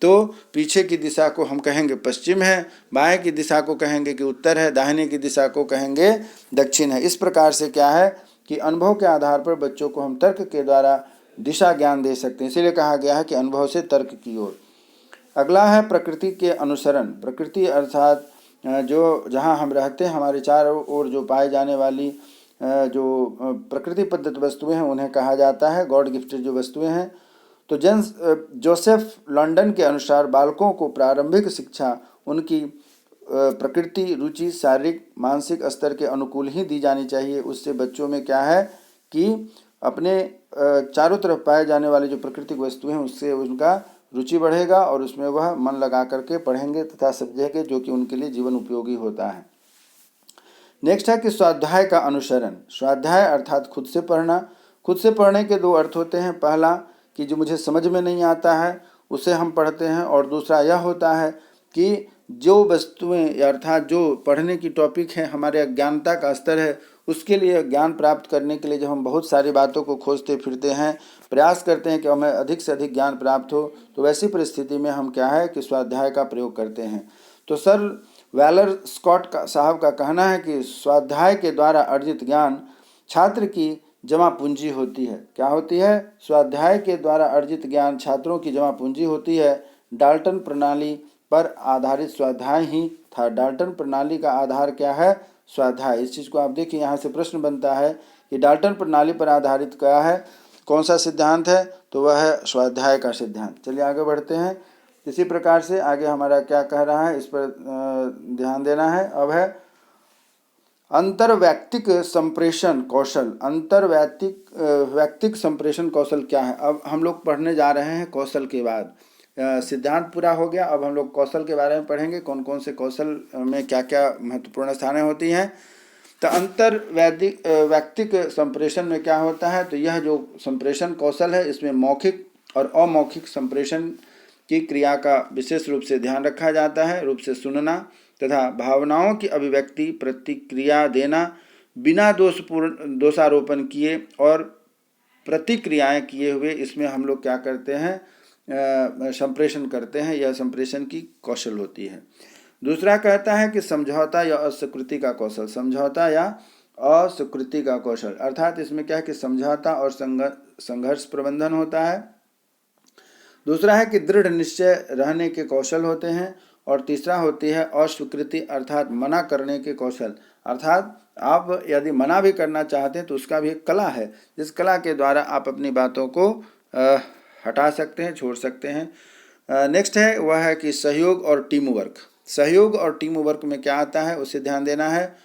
तो पीछे की दिशा को हम कहेंगे पश्चिम है, बाएं की दिशा को कहेंगे कि उत्तर है, दाहिने की दिशा को कहेंगे दक्षिण है। इस प्रकार से क्या है कि अनुभव के आधार पर बच्चों को हम तर्क के द्वारा दिशा ज्ञान दे सकते हैं। इसीलिए कहा गया है कि अनुभव से तर्क की ओर। अगला है प्रकृति के अनुसरण। प्रकृति अर्थात जो जहाँ हम रहते हैं, हमारे चारों ओर जो पाए जाने वाली जो प्रकृति प्रदत्त वस्तुएं हैं उन्हें कहा जाता है गॉड गिफ्टेड जो वस्तुएं हैं। तो जोसेफ लॉन्डन के अनुसार बालकों को प्रारंभिक शिक्षा उनकी प्रकृति, रुचि, शारीरिक, मानसिक स्तर के अनुकूल ही दी जानी चाहिए। उससे बच्चों में क्या है कि अपने चारों तरफ पाए जाने वाली जो प्राकृतिक वस्तुएं हैं उससे उनका रुचि बढ़ेगा और उसमें वह मन लगा करके पढ़ेंगे तथा समझेंगे, जो कि उनके लिए जीवन उपयोगी होता है। नेक्स्ट है कि स्वाध्याय का अनुसरण। स्वाध्याय अर्थात खुद से पढ़ना। खुद से पढ़ने के दो अर्थ होते हैं। पहला कि जो मुझे समझ में नहीं आता है उसे हम पढ़ते हैं, और दूसरा यह होता है कि जो वस्तुएं अर्थात जो पढ़ने की टॉपिक है, हमारे अज्ञानता का स्तर है, उसके लिए ज्ञान प्राप्त करने के लिए जब हम बहुत सारी बातों को खोजते फिरते हैं, प्रयास करते हैं कि हमें अधिक से अधिक ज्ञान प्राप्त हो, तो वैसी परिस्थिति में हम क्या है कि स्वाध्याय का प्रयोग करते हैं। तो सर वेलर स्कॉट साहब का कहना है कि स्वाध्याय के द्वारा अर्जित ज्ञान छात्र की जमा पूंजी होती है। क्या होती है? स्वाध्याय के द्वारा अर्जित ज्ञान छात्रों की जमा पूंजी होती है। डाल्टन प्रणाली पर आधारित स्वाध्याय ही था। डाल्टन प्रणाली का आधार क्या है? स्वाध्याय। इस चीज़ को आप देखिए, यहाँ से प्रश्न बनता है कि डाल्टन प्रणाली पर आधारित क्या है, कौन सा सिद्धांत है? तो वह है स्वाध्याय का सिद्धांत। चलिए आगे बढ़ते हैं। इसी प्रकार से आगे हमारा क्या कह रहा है इस पर ध्यान देना है। अब है अंतर्वैयक्तिक संप्रेषण कौशल। अंतर्वैयक्तिक संप्रेषण कौशल क्या है? अब हम लोग पढ़ने जा रहे हैं कौशल के बाद। सिद्धांत पूरा हो गया, अब हम लोग कौशल के बारे में पढ़ेंगे, कौन कौन से कौशल में क्या क्या महत्वपूर्ण स्थानें होती हैं। तो अंतर्वैयक्तिक संप्रेषण में क्या होता है? तो यह जो संप्रेषण कौशल है इसमें मौखिक और अमौखिक संप्रेषण की क्रिया का विशेष रूप से ध्यान रखा जाता है। रूप से सुनना तथा भावनाओं की अभिव्यक्ति, प्रतिक्रिया देना बिना दोषारोपण किए और प्रतिक्रियाएं किए हुए, इसमें हम लोग क्या करते हैं? संप्रेषण करते हैं। यह संप्रेषण की कौशल होती है। दूसरा कहता है कि समझौता या अस्वीकृति का कौशल। समझौता या अस्वीकृति का कौशल अर्थात इसमें क्या है कि समझौता और संघर्ष प्रबंधन होता है। दूसरा है कि दृढ़ निश्चय रहने के कौशल होते हैं। और तीसरा होती है अस्वीकृति अर्थात मना करने के कौशल। अर्थात आप यदि मना भी करना चाहते हैं तो उसका भी एक कला है, जिस कला के द्वारा आप अपनी बातों को हटा सकते हैं, छोड़ सकते हैं। नेक्स्ट है वह है कि सहयोग और टीम वर्क। सहयोग और टीम वर्क में क्या आता है उसे ध्यान देना है।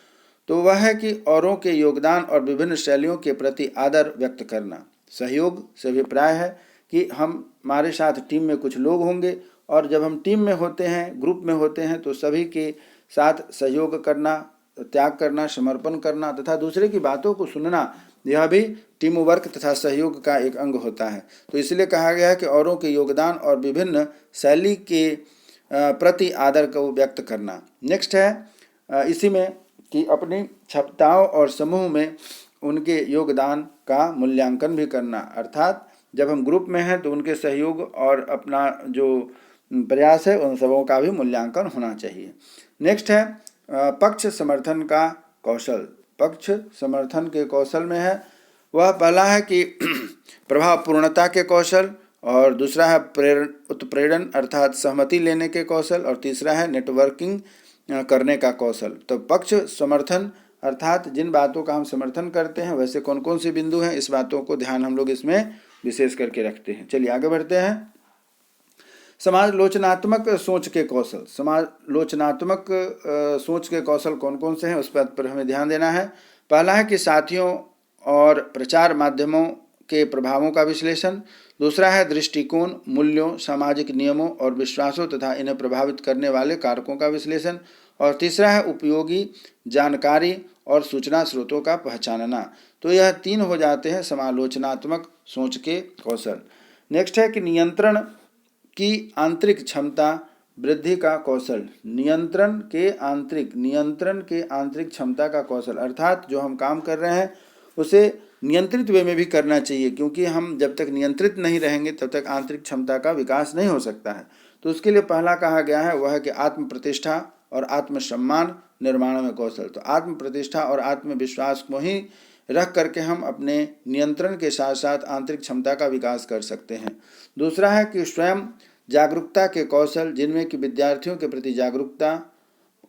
तो वह है कि औरों के योगदान और विभिन्न शैलियों के प्रति आदर व्यक्त करना। सहयोग से अभिप्राय है कि हमारे साथ टीम में कुछ लोग होंगे, और जब हम टीम में होते हैं, ग्रुप में होते हैं, तो सभी के साथ सहयोग करना, त्याग करना, समर्पण करना तथा दूसरे की बातों को सुनना, यह भी टीम वर्क तथा सहयोग का एक अंग होता है। तो इसलिए कहा गया है कि औरों के योगदान और विभिन्न शैली के प्रति आदर को व्यक्त करना। नेक्स्ट है इसी में कि अपनी क्षमताओं और समूह में उनके योगदान का मूल्यांकन भी करना। अर्थात जब हम ग्रुप में हैं तो उनके सहयोग और अपना जो प्रयास है उन सबों का भी मूल्यांकन होना चाहिए। नेक्स्ट है पक्ष समर्थन का कौशल। पक्ष समर्थन के कौशल में है वह पहला है कि प्रभावपूर्णता के कौशल, और दूसरा है उत्प्रेरण अर्थात सहमति लेने के कौशल, और तीसरा है नेटवर्किंग करने का कौशल। तो पक्ष समर्थन अर्थात जिन बातों का हम समर्थन करते हैं वैसे कौन कौन से बिंदु हैं, इस बातों को ध्यान हम लोग इसमें विशेष करके रखते हैं। चलिए आगे बढ़ते हैं। समालोचनात्मक सोच के कौशल। समालोचनात्मक सोच के कौशल कौन कौन से हैं उस पर हमें ध्यान देना है। पहला है कि साथियों और प्रचार माध्यमों के प्रभावों का विश्लेषण। दूसरा है दृष्टिकोण, मूल्यों, सामाजिक नियमों और विश्वासों तथा इन्हें प्रभावित करने वाले कारकों का विश्लेषण। और तीसरा है उपयोगी जानकारी और सूचना स्रोतों का पहचानना। तो यह 3 हो जाते हैं समालोचनात्मक सोच के कौशल। नेक्स्ट है कि नियंत्रण की आंतरिक क्षमता वृद्धि का कौशल। नियंत्रण के आंतरिक क्षमता का कौशल, अर्थात जो हम काम कर रहे हैं उसे नियंत्रित वे में भी करना चाहिए, क्योंकि हम जब तक नियंत्रित नहीं रहेंगे तब तक आंतरिक क्षमता का विकास नहीं हो सकता है। तो उसके लिए पहला कहा गया है वह है कि आत्म प्रतिष्ठा और आत्मसम्मान निर्माण में कौशल। तो आत्म प्रतिष्ठा और आत्मविश्वास को ही रख करके हम अपने नियंत्रण के साथ साथ आंतरिक क्षमता का विकास कर सकते हैं। दूसरा है कि स्वयं जागरूकता के कौशल, जिनमें कि विद्यार्थियों के प्रति जागरूकता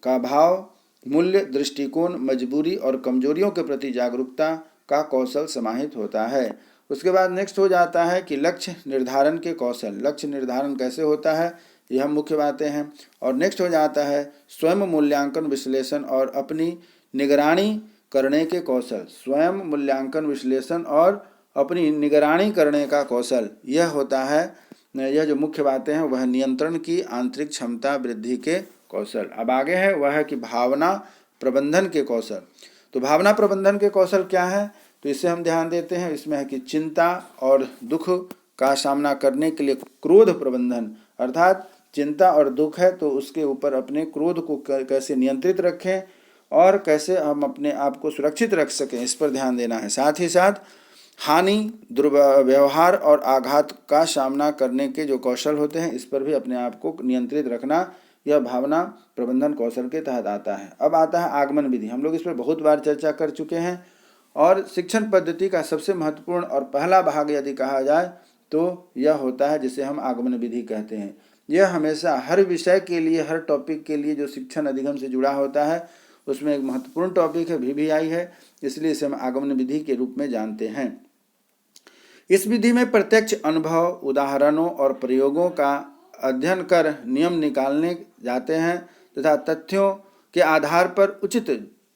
का भाव, मूल्य, दृष्टिकोण, मजबूरी और कमजोरियों के प्रति जागरूकता का कौशल समाहित होता है। उसके बाद नेक्स्ट हो जाता है कि लक्ष्य निर्धारण के कौशल। लक्ष्य निर्धारण कैसे होता है, यह मुख्य बातें हैं। और नेक्स्ट हो जाता है स्वयं मूल्यांकन विश्लेषण और अपनी निगरानी करने के कौशल। स्वयं मूल्यांकन विश्लेषण और अपनी निगरानी करने का कौशल, यह होता है, यह जो मुख्य बातें हैं वह नियंत्रण की आंतरिक क्षमता वृद्धि के कौशल। अब आगे है वह है कि भावना प्रबंधन के कौशल। तो भावना प्रबंधन के कौशल क्या है, तो इससे हम ध्यान देते हैं। इसमें है कि चिंता और दुख का सामना करने के लिए क्रोध प्रबंधन, अर्थात चिंता और दुख है तो उसके ऊपर अपने क्रोध को कैसे नियंत्रित रखें और कैसे हम अपने आप को सुरक्षित रख सकें, इस पर ध्यान देना है। साथ ही साथ हानि, दुर्व्यवहार और आघात का सामना करने के जो कौशल होते हैं इस पर भी अपने आप को नियंत्रित रखना, यह भावना प्रबंधन कौशल के तहत आता है। अब आता है आगमन विधि। हम लोग इस पर बहुत बार चर्चा कर चुके हैं और शिक्षण पद्धति का सबसे महत्वपूर्ण और पहला भाग यदि कहा जाए तो यह होता है जिसे हम आगमन विधि कहते हैं। यह हमेशा हर विषय के लिए, हर टॉपिक के लिए जो शिक्षण अधिगम से जुड़ा होता है उसमें एक महत्वपूर्ण टॉपिक है, VVI है, इसलिए इसे हम आगमन विधि के रूप में जानते हैं। इस विधि में प्रत्यक्ष अनुभव, उदाहरणों और प्रयोगों का अध्ययन कर नियम निकालने जाते हैं तथा तथ्यों के आधार पर उचित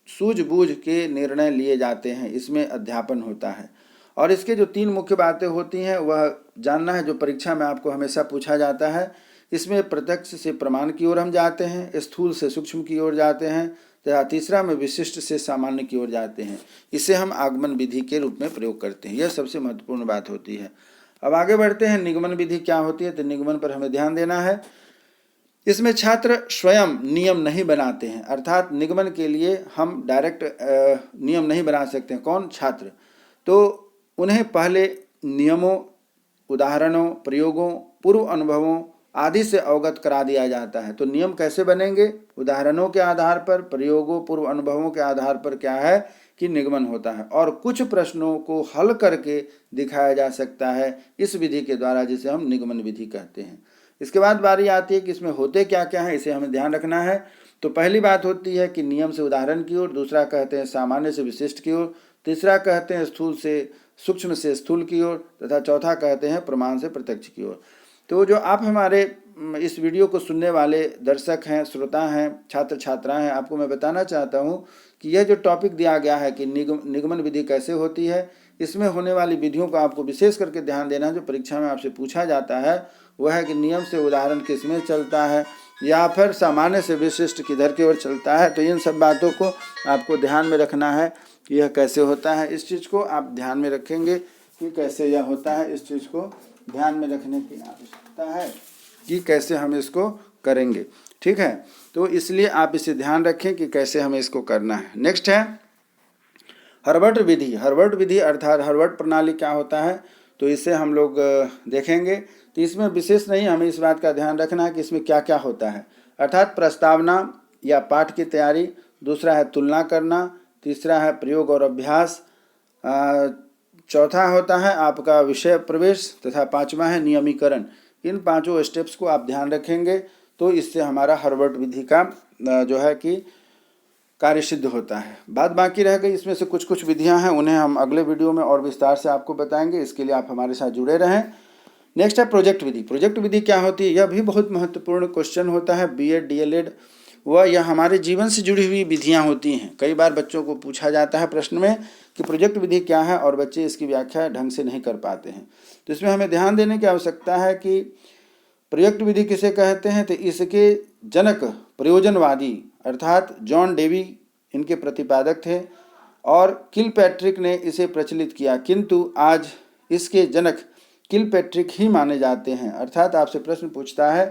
सूझबूझ के निर्णय लिए जाते हैं। इसमें अध्यापन होता है। और इसके जो 3 मुख्य बातें होती हैं वह जानना है, जो परीक्षा में आपको हमेशा पूछा जाता है। इसमें प्रत्यक्ष से प्रमाण की ओर हम जाते हैं, स्थूल से सूक्ष्म की ओर जाते हैं तथा तीसरा में विशिष्ट से सामान्य की ओर जाते हैं। इसे हम आगमन विधि के रूप में प्रयोग करते हैं। यह सबसे महत्वपूर्ण बात होती है। अब आगे बढ़ते हैं, निगमन विधि क्या होती है। तो निगमन पर हमें ध्यान देना है। इसमें छात्र स्वयं नियम नहीं बनाते हैं, अर्थात निगमन के लिए हम डायरेक्ट नियम नहीं बना सकते हैं। कौन? छात्र। तो उन्हें पहले नियमों, उदाहरणों, प्रयोगों, पूर्व अनुभवों आदि से अवगत करा दिया जाता है। तो नियम कैसे बनेंगे? उदाहरणों के आधार पर, प्रयोगों, पूर्व अनुभवों के आधार पर क्या है कि निगमन होता है। और कुछ प्रश्नों को हल करके दिखाया जा सकता है इस विधि के द्वारा, जिसे हम निगमन विधि कहते हैं। इसके बाद बारी आती है कि इसमें होते क्या क्या है, इसे हमें ध्यान रखना है। तो पहली बात होती है कि नियम से उदाहरण की ओर, दूसरा कहते हैं सामान्य से विशिष्ट की ओर, तीसरा कहते हैं स्थूल से सूक्ष्म से स्थूल की ओर तथा चौथा कहते हैं प्रमाण से प्रत्यक्ष की ओर। तो जो आप हमारे इस वीडियो को सुनने वाले दर्शक हैं, श्रोता हैं, छात्र छात्राएं हैं, आपको मैं बताना चाहता हूं कि यह जो टॉपिक दिया गया है कि निगमन विधि कैसे होती है, इसमें होने वाली विधियों को आपको विशेष करके ध्यान देना। जो परीक्षा में आपसे पूछा जाता है वह है कि नियम से उदाहरण किस में चलता है या फिर सामान्य से विशिष्ट किधर की ओर चलता है। तो इन सब बातों को आपको ध्यान में रखना है। यह कैसे होता है, इस चीज़ को आप ध्यान में रखेंगे कि कैसे यह होता है। इस चीज़ को ध्यान में रखने की आवश्यकता है कि कैसे हम इसको करेंगे। ठीक है, तो इसलिए आप इसे ध्यान रखें कि कैसे हमें इसको करना है। नेक्स्ट है हर्बर्ट विधि। हर्बर्ट विधि अर्थात हर्बर्ट प्रणाली क्या होता है, तो इसे हम लोग देखेंगे। तो इसमें विशेष नहीं, हमें इस बात का ध्यान रखना है कि इसमें क्या क्या होता है, अर्थात प्रस्तावना या पाठ की तैयारी, दूसरा है तुलना करना, तीसरा है प्रयोग और अभ्यास, चौथा होता है आपका विषय प्रवेश तथा पांचवा है नियमीकरण। इन पांचों स्टेप्स को आप ध्यान रखेंगे तो इससे हमारा हर्बर्ट विधि का जो है कि कार्य सिद्ध होता है। बात बाकी रह गई, इसमें से कुछ कुछ विधियां हैं, उन्हें हम अगले वीडियो में और विस्तार से आपको बताएंगे। इसके लिए आप हमारे साथ जुड़े रहें। नेक्स्ट है प्रोजेक्ट विधि। प्रोजेक्ट विधि क्या होती है, यह भी बहुत महत्वपूर्ण क्वेश्चन होता है। BEd DLEd वह यह हमारे जीवन से जुड़ी हुई विधियां होती हैं। कई बार बच्चों को पूछा जाता है प्रश्न में कि प्रोजेक्ट विधि क्या है, और बच्चे इसकी व्याख्या ढंग से नहीं कर पाते हैं। तो इसमें हमें ध्यान देने की आवश्यकता है कि प्रोजेक्ट विधि किसे कहते हैं। तो इसके जनक प्रयोजनवादी अर्थात जॉन डेवी इनके प्रतिपादक थे, और किलपैट्रिक ने इसे प्रचलित किया, किंतु आज इसके जनक किलपैट्रिक ही माने जाते हैं। अर्थात आपसे प्रश्न पूछता है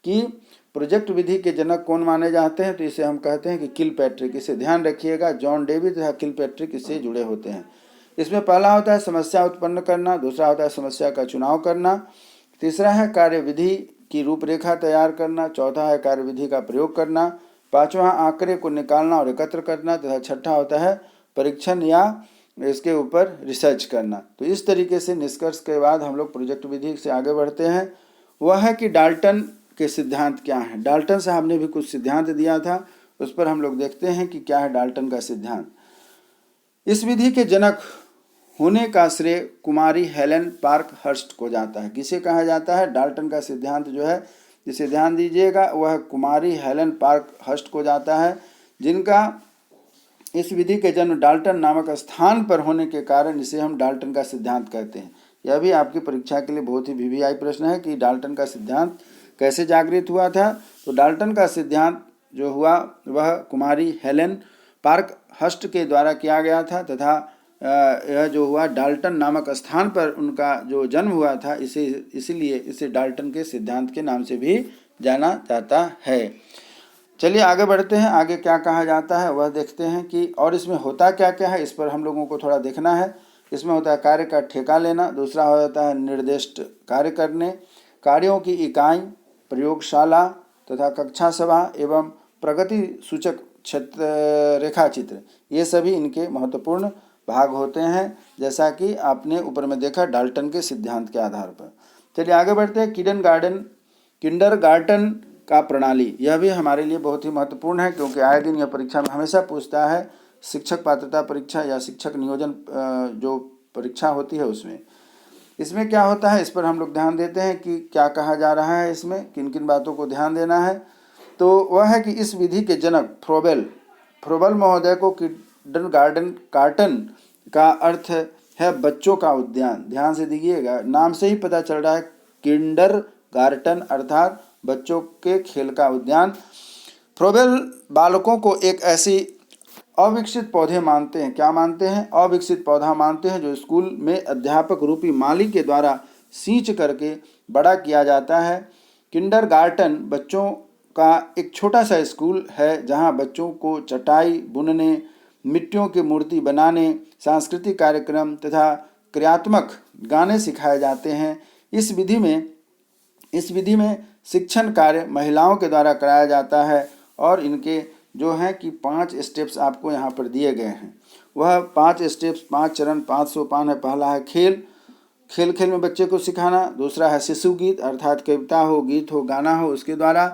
कि प्रोजेक्ट विधि के जनक कौन माने जाते हैं, तो इसे हम कहते हैं कि किलपैट्रिक। इसे ध्यान रखिएगा, जॉन डेवी तथा किलपैट्रिक इससे जुड़े होते हैं। इसमें पहला होता है समस्या उत्पन्न करना, दूसरा होता है समस्या का चुनाव करना, तीसरा है कार्यविधि की रूपरेखा तैयार करना, चौथा है कार्यविधि का प्रयोग करना, पांचवा आंकड़े को निकालना और एकत्र करना, तथा छठा होता है परीक्षण या इसके ऊपर रिसर्च करना। तो इस तरीके से निष्कर्ष के बाद हम लोग प्रोजेक्ट विधि से आगे बढ़ते हैं। वह है कि डाल्टन के सिद्धांत क्या हैं। डाल्टन साहब ने भी कुछ सिद्धांत दिया था, उस पर हम लोग देखते हैं कि क्या है डाल्टन का सिद्धांत। इस विधि के जनक होने का श्रेय कुमारी हेलेन पार्कहर्स्ट को जाता है। किसे कहा जाता है? डाल्टन का सिद्धांत जो है, जिसे ध्यान दीजिएगा, वह कुमारी हेलेन पार्कहर्स्ट को जाता है, जिनका इस विधि के जन्म डाल्टन नामक स्थान पर होने के कारण इसे हम डाल्टन का सिद्धांत कहते हैं। यह भी आपकी परीक्षा के लिए बहुत ही वीवीआई प्रश्न है कि डाल्टन का सिद्धांत कैसे जागृत हुआ था। तो डाल्टन का सिद्धांत जो हुआ वह कुमारी हेलेन पार्कहर्स्ट के द्वारा किया गया था, तथा यह जो हुआ डाल्टन नामक स्थान पर उनका जो जन्म हुआ था, इसीलिए इसे डाल्टन के सिद्धांत के नाम से भी जाना जाता है। चलिए आगे बढ़ते हैं, आगे क्या कहा जाता है वह देखते हैं कि और इसमें होता क्या क्या है, इस पर हम लोगों को थोड़ा देखना है। इसमें होता है कार्य का ठेका लेना, दूसरा होता है निर्दिष्ट कार्य करने, कार्यों की इकाई, प्रयोगशाला तथा कक्षा सभा एवं प्रगति सूचक क्षेत्र रेखा चित्र, ये सभी इनके महत्वपूर्ण भाग होते हैं, जैसा कि आपने ऊपर में देखा डाल्टन के सिद्धांत के आधार पर। चलिए आगे बढ़ते हैं। किंडरगार्टन का प्रणाली, यह भी हमारे लिए बहुत ही महत्वपूर्ण है, क्योंकि आए दिन यह परीक्षा में हमेशा पूछता है, शिक्षक पात्रता परीक्षा या शिक्षक नियोजन जो परीक्षा होती है उसमें। इसमें क्या होता है, इस पर हम लोग ध्यान देते हैं कि क्या कहा जा रहा है, इसमें किन किन बातों को ध्यान देना है। तो वह है कि इस विधि के जनक फ्रोबेल महोदय को किंडरगार्टन का अर्थ है बच्चों का उद्यान। ध्यान से देखिएगा, नाम से ही पता चल रहा है, किंडरगार्टन अर्थात बच्चों के खेल का उद्यान। फ्रोबेल बालकों को एक ऐसी अविकसित पौधे मानते हैं, क्या मानते हैं? अविकसित पौधा मानते हैं, जो स्कूल में अध्यापक रूपी माली के द्वारा सींच करके बड़ा किया जाता है। किंडरगार्टन बच्चों का एक छोटा सा स्कूल है, जहां बच्चों को चटाई बुनने, मिट्टियों की मूर्ति बनाने, सांस्कृतिक कार्यक्रम तथा क्रियात्मक गाने सिखाए जाते हैं। इस विधि में शिक्षण कार्य महिलाओं के द्वारा कराया जाता है, और इनके जो हैं कि 5 स्टेप्स आपको यहाँ पर दिए गए हैं। वह 5 स्टेप्स, 5 चरण, 5 सोपान है। पहला है खेल में बच्चे को सिखाना, दूसरा है शिशु गीत अर्थात कविता हो, गीत हो, गाना हो उसके द्वारा,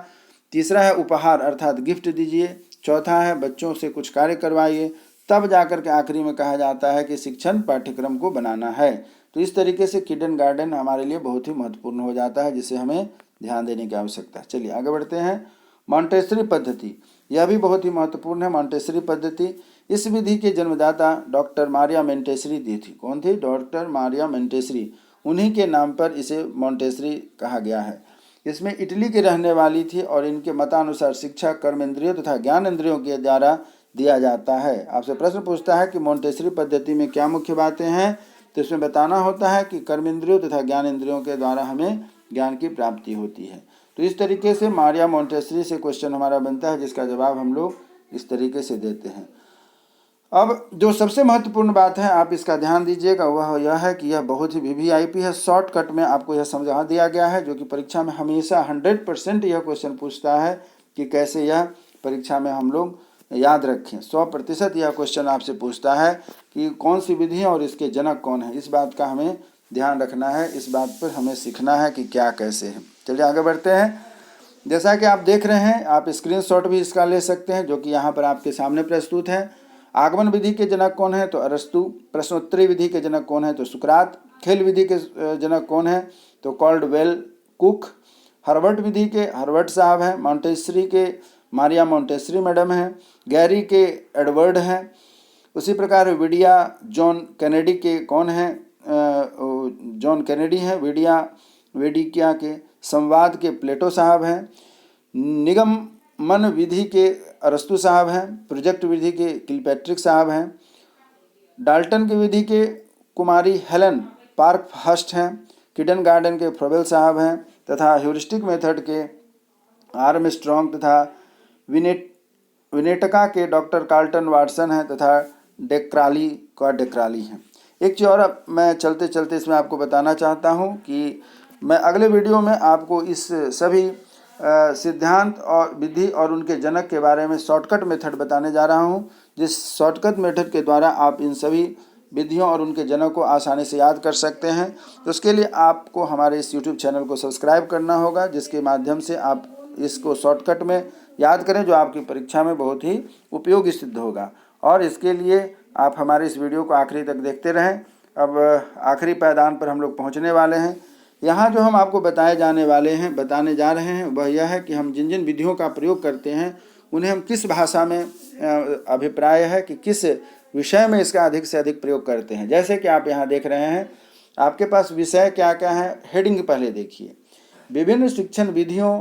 तीसरा है उपहार अर्थात गिफ्ट दीजिए, चौथा है बच्चों से कुछ कार्य करवाइए, तब जाकर के आखिरी में कहा जाता है कि शिक्षण पाठ्यक्रम को बनाना है। तो इस तरीके से किंडरगार्टन हमारे लिए बहुत ही महत्वपूर्ण हो जाता है, जिसे हमें ध्यान देने की आवश्यकता है। चलिए आगे बढ़ते हैं। मॉन्टेसरी पद्धति, यह भी बहुत ही महत्वपूर्ण है। मॉन्टेसरी पद्धति, इस विधि के जन्मदाता डॉक्टर मारिया मोंटेसरी दी थी। कौन थी? Doctor Maria Montessori. उन्हीं के नाम पर इसे मॉन्टेसरी कहा गया है। इसमें इटली की रहने वाली थी, और इनके मतानुसार शिक्षा कर्म इंद्रियों तथा ज्ञान इंद्रियों के द्वारा दिया जाता है। आपसे प्रश्न पूछता है कि मॉन्टेसरी पद्धति में क्या मुख्य बातें हैं, तो इसमें बताना होता है कि कर्म इंद्रियों तथा ज्ञान इंद्रियों के द्वारा हमें ज्ञान की प्राप्ति होती है। तो इस तरीके से मारिया मोंटेसरी से क्वेश्चन हमारा बनता है, जिसका जवाब हम लोग इस तरीके से देते हैं। अब जो सबसे महत्वपूर्ण बात है, आप इसका ध्यान दीजिएगा, वह यह है कि यह बहुत ही वीवीआईपी है। शॉर्टकट में आपको यह समझा दिया गया है, जो कि परीक्षा में हमेशा 100% यह क्वेश्चन पूछता है कि कैसे यह परीक्षा में हम लोग याद रखें। 100% यह क्वेश्चन आपसे पूछता है कि कौन सी विधि है और इसके जनक कौन है। इस बात का हमें ध्यान रखना है, इस बात पर हमें सीखना है कि क्या कैसे है। चलिए आगे बढ़ते हैं। जैसा कि आप देख रहे हैं, आप स्क्रीनशॉट भी इसका ले सकते हैं, जो कि यहाँ पर आपके सामने प्रस्तुत है। आगमन विधि के जनक कौन है? तो अरस्तु। प्रश्नोत्तरी विधि के जनक कौन है? तो सुकरात। खेल विधि के जनक कौन है? तो कॉल्डवेल कुक। हर्बर्ट विधि के हर्बर्ट साहब हैं। मॉन्टेसरी के मारिया मोंटेसरी मैडम हैं, गैरी के एडवर्ड हैं। उसी प्रकार विडिया जॉन कैनेडी के कौन हैं, जॉन कैनेडी हैं। वेडिकिया के संवाद के प्लेटो साहब हैं। निगमन विधि के अरस्तु साहब हैं। प्रोजेक्ट विधि के किलपैट्रिक साहब हैं। डाल्टन की विधि के कुमारी हेलन पार्क हस्ट हैं। किडन गार्डन के फ्रोबेल साहब हैं तथा ह्यूरिस्टिक मेथड के आर्मस्ट्रॉन्ग तथा विनेटका के डॉक्टर कार्लटन वाटसन हैं तथा डेक्राली हैं। एक चीज़ और अब मैं चलते चलते इसमें आपको बताना चाहता हूं कि मैं अगले वीडियो में आपको इस सभी सिद्धांत और विधि और उनके जनक के बारे में शॉर्टकट मेथड बताने जा रहा हूं, जिस शॉर्टकट मेथड के द्वारा आप इन सभी विधियों और उनके जनक को आसानी से याद कर सकते हैं। तो उसके लिए आपको हमारे इस YouTube चैनल को सब्सक्राइब करना होगा, जिसके माध्यम से आप इसको शॉर्टकट में याद करें, जो आपकी परीक्षा में बहुत ही उपयोगी सिद्ध होगा। और इसके लिए आप हमारे इस वीडियो को आखिरी तक देखते रहें। अब आखिरी पायदान पर हम लोग पहुँचने वाले हैं। यहाँ जो हम आपको बताने जा रहे हैं वह यह है कि हम जिन जिन विधियों का प्रयोग करते हैं उन्हें हम किस भाषा में अभिप्राय है कि किस विषय में इसका अधिक से अधिक प्रयोग करते हैं। जैसे कि आप यहाँ देख रहे हैं, आपके पास विषय क्या क्या है, हेडिंग पहले देखिए। विभिन्न शिक्षण विधियों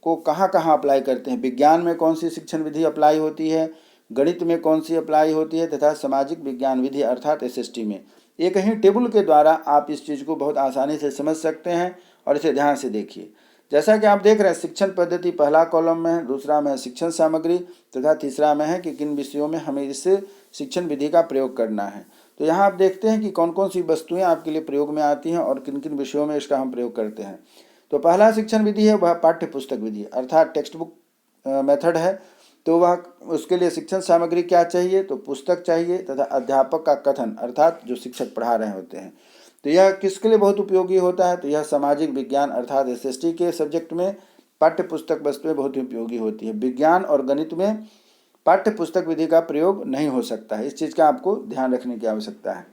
को कहाँ कहाँ अप्लाई करते हैं। विज्ञान में कौन सी शिक्षण विधि अप्लाई होती है, गणित में कौन सी अप्लाई होती है तथा सामाजिक विज्ञान विधि अर्थात SST में। एक ही टेबल के द्वारा आप इस चीज़ को बहुत आसानी से समझ सकते हैं और इसे ध्यान से देखिए। जैसा कि आप देख रहे हैं, शिक्षण पद्धति पहला कॉलम में है, दूसरा में शिक्षण सामग्री तथा तीसरा में है कि किन विषयों में हमें इस शिक्षण विधि का प्रयोग करना है। तो यहाँ आप देखते हैं कि कौन कौन सी वस्तुएं आपके लिए प्रयोग में आती हैं और किन किन विषयों में इसका हम प्रयोग करते हैं। तो पहला शिक्षण विधि है वह पाठ्य पुस्तक विधि अर्थात टेक्स्ट बुक मेथड है। तो वह उसके लिए शिक्षण सामग्री क्या चाहिए, तो पुस्तक चाहिए तथा अध्यापक का कथन अर्थात जो शिक्षक पढ़ा रहे होते हैं। तो यह किसके लिए बहुत उपयोगी होता है, तो यह सामाजिक विज्ञान अर्थात SST के सब्जेक्ट में पाठ्य पुस्तक वस्तुएं बहुत ही उपयोगी होती है। विज्ञान और गणित में पाठ्य पुस्तक विधि का प्रयोग नहीं हो सकता है, इस चीज़ का आपको ध्यान रखने की आवश्यकता है।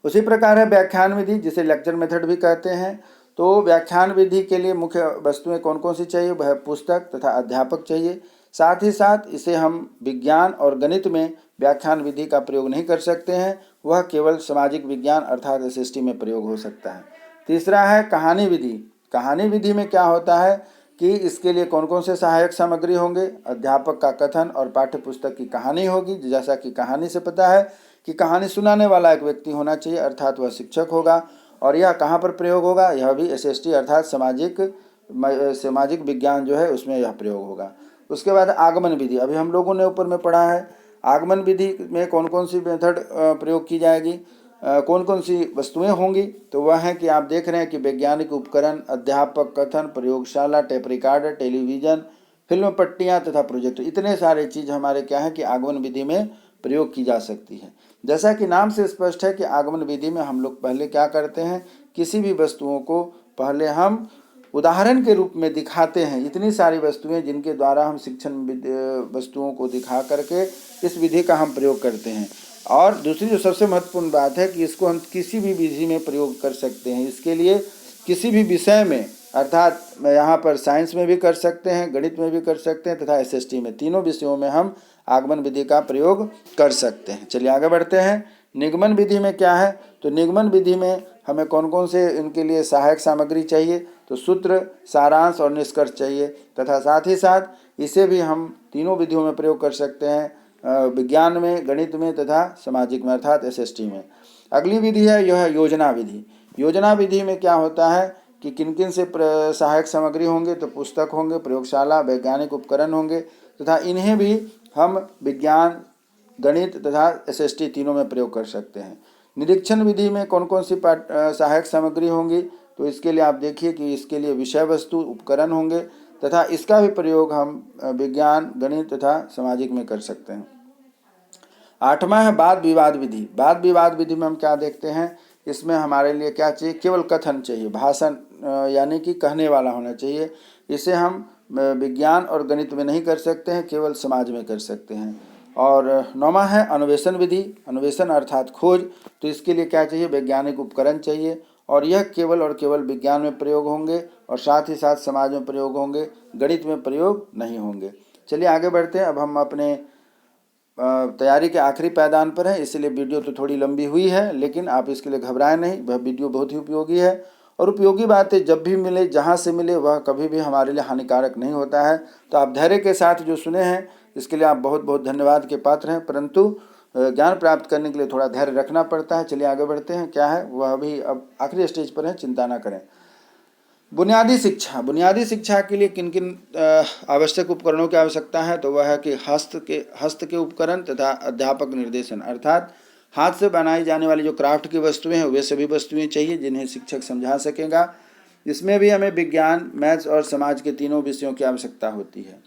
उसी प्रकार है व्याख्यान विधि, जिसे लेक्चर मेथड भी कहते हैं। तो व्याख्यान विधि के लिए मुख्य वस्तुएं कौन कौन सी चाहिए, वह पुस्तक तथा अध्यापक चाहिए। साथ ही साथ इसे हम विज्ञान और गणित में व्याख्यान विधि का प्रयोग नहीं कर सकते हैं, वह केवल सामाजिक विज्ञान अर्थात SST में प्रयोग हो सकता है। तीसरा है कहानी विधि। कहानी विधि में क्या होता है कि इसके लिए कौन कौन से सहायक सामग्री होंगे, अध्यापक का कथन और पाठ्य पुस्तक की कहानी होगी। जैसा कि कहानी से पता है कि कहानी सुनाने वाला एक व्यक्ति होना चाहिए अर्थात वह शिक्षक होगा। और यह कहाँ पर प्रयोग होगा, यह भी SST अर्थात सामाजिक विज्ञान जो है उसमें यह प्रयोग होगा। उसके बाद आगमन विधि, अभी हम लोगों ने ऊपर में पढ़ा है। आगमन विधि में कौन कौन सी मेथड प्रयोग की जाएगी, कौन कौन सी वस्तुएं होंगी, तो वह है कि आप देख रहे हैं कि वैज्ञानिक उपकरण, अध्यापक कथन, प्रयोगशाला, टेप रिकॉर्डर, टेलीविज़न, फिल्म पट्टियाँ तथा प्रोजेक्टर, इतने सारे चीज़ हमारे क्या है कि आगमन विधि में प्रयोग की जा सकती है। जैसा कि नाम से स्पष्ट है कि आगमन विधि में हम लोग पहले क्या करते हैं, किसी भी वस्तुओं को पहले हम उदाहरण के रूप में दिखाते हैं। इतनी सारी वस्तुएं जिनके द्वारा हम शिक्षण वस्तुओं को दिखा करके इस विधि का हम प्रयोग करते हैं। और दूसरी जो सबसे महत्वपूर्ण बात है कि इसको हम किसी भी विधि में प्रयोग कर सकते हैं। इसके लिए किसी भी विषय में अर्थात यहाँ पर साइंस में भी कर सकते हैं, गणित में भी कर सकते हैं तथा SST में, तीनों विषयों में हम आगमन विधि का प्रयोग कर सकते हैं। चलिए आगे बढ़ते हैं। निगमन विधि में क्या है, तो निगमन विधि में हमें कौन कौन से इनके लिए सहायक सामग्री चाहिए, तो सूत्र, सारांश और निष्कर्ष चाहिए तथा साथ ही साथ इसे भी हम तीनों विधियों में प्रयोग कर सकते हैं, विज्ञान में, गणित में तथा सामाजिक में अर्थात SST में। अगली विधि है यह योजना विधि। योजना विधि में क्या होता है कि किन किन से सहायक सामग्री होंगे, तो पुस्तक होंगे, प्रयोगशाला, वैज्ञानिक उपकरण होंगे तथा इन्हें भी हम विज्ञान, गणित तथा SST तीनों में प्रयोग कर सकते हैं। निरीक्षण विधि में कौन कौन सी सहायक सामग्री होंगी, तो इसके लिए आप देखिए कि इसके लिए विषय वस्तु, उपकरण होंगे तथा इसका भी प्रयोग हम विज्ञान, गणित तथा सामाजिक में कर सकते हैं। आठवां है वाद विवाद विधि। वाद विवाद विधि में हम क्या देखते हैं, इसमें हमारे लिए क्या चाहिए, केवल कथन चाहिए, भाषण यानी कि कहने वाला होना चाहिए। इसे हम विज्ञान और गणित में नहीं कर सकते हैं, केवल समाज में कर सकते हैं। और नौवां है अन्वेषण विधि। अन्वेषण अर्थात खोज, तो इसके लिए क्या चाहिए, वैज्ञानिक उपकरण चाहिए और यह केवल और केवल विज्ञान में प्रयोग होंगे और साथ ही साथ समाज में प्रयोग होंगे, गणित में प्रयोग नहीं होंगे। चलिए आगे बढ़ते हैं। अब हम अपने तैयारी के आखिरी पायदान पर हैं, इसलिए वीडियो तो थोड़ी लंबी हुई है, लेकिन आप इसके लिए घबराएं नहीं, वह वीडियो बहुत ही उपयोगी है। और उपयोगी बातें जब भी मिले, जहाँ से मिले, वह कभी भी हमारे लिए हानिकारक नहीं होता है। तो आप धैर्य के साथ जो सुने हैं इसके लिए आप बहुत बहुत धन्यवाद के पात्र हैं, परंतु ज्ञान प्राप्त करने के लिए थोड़ा धैर्य रखना पड़ता है। चलिए आगे बढ़ते हैं। क्या है वह अभी अब आखिरी स्टेज पर है, चिंता ना करें। बुनियादी शिक्षा। बुनियादी शिक्षा के लिए किन किन आवश्यक उपकरणों की आवश्यकता है, तो वह है कि हस्त के उपकरण तथा अध्यापक निर्देशन, अर्थात हाथ से बनाई जाने वाली जो क्राफ्ट की वस्तुएं हैं वे सभी वस्तुएं चाहिए जिन्हें शिक्षक समझा सकेगा। इसमें भी हमें विज्ञान, मैथ्स और समाज के तीनों विषयों की आवश्यकता होती है।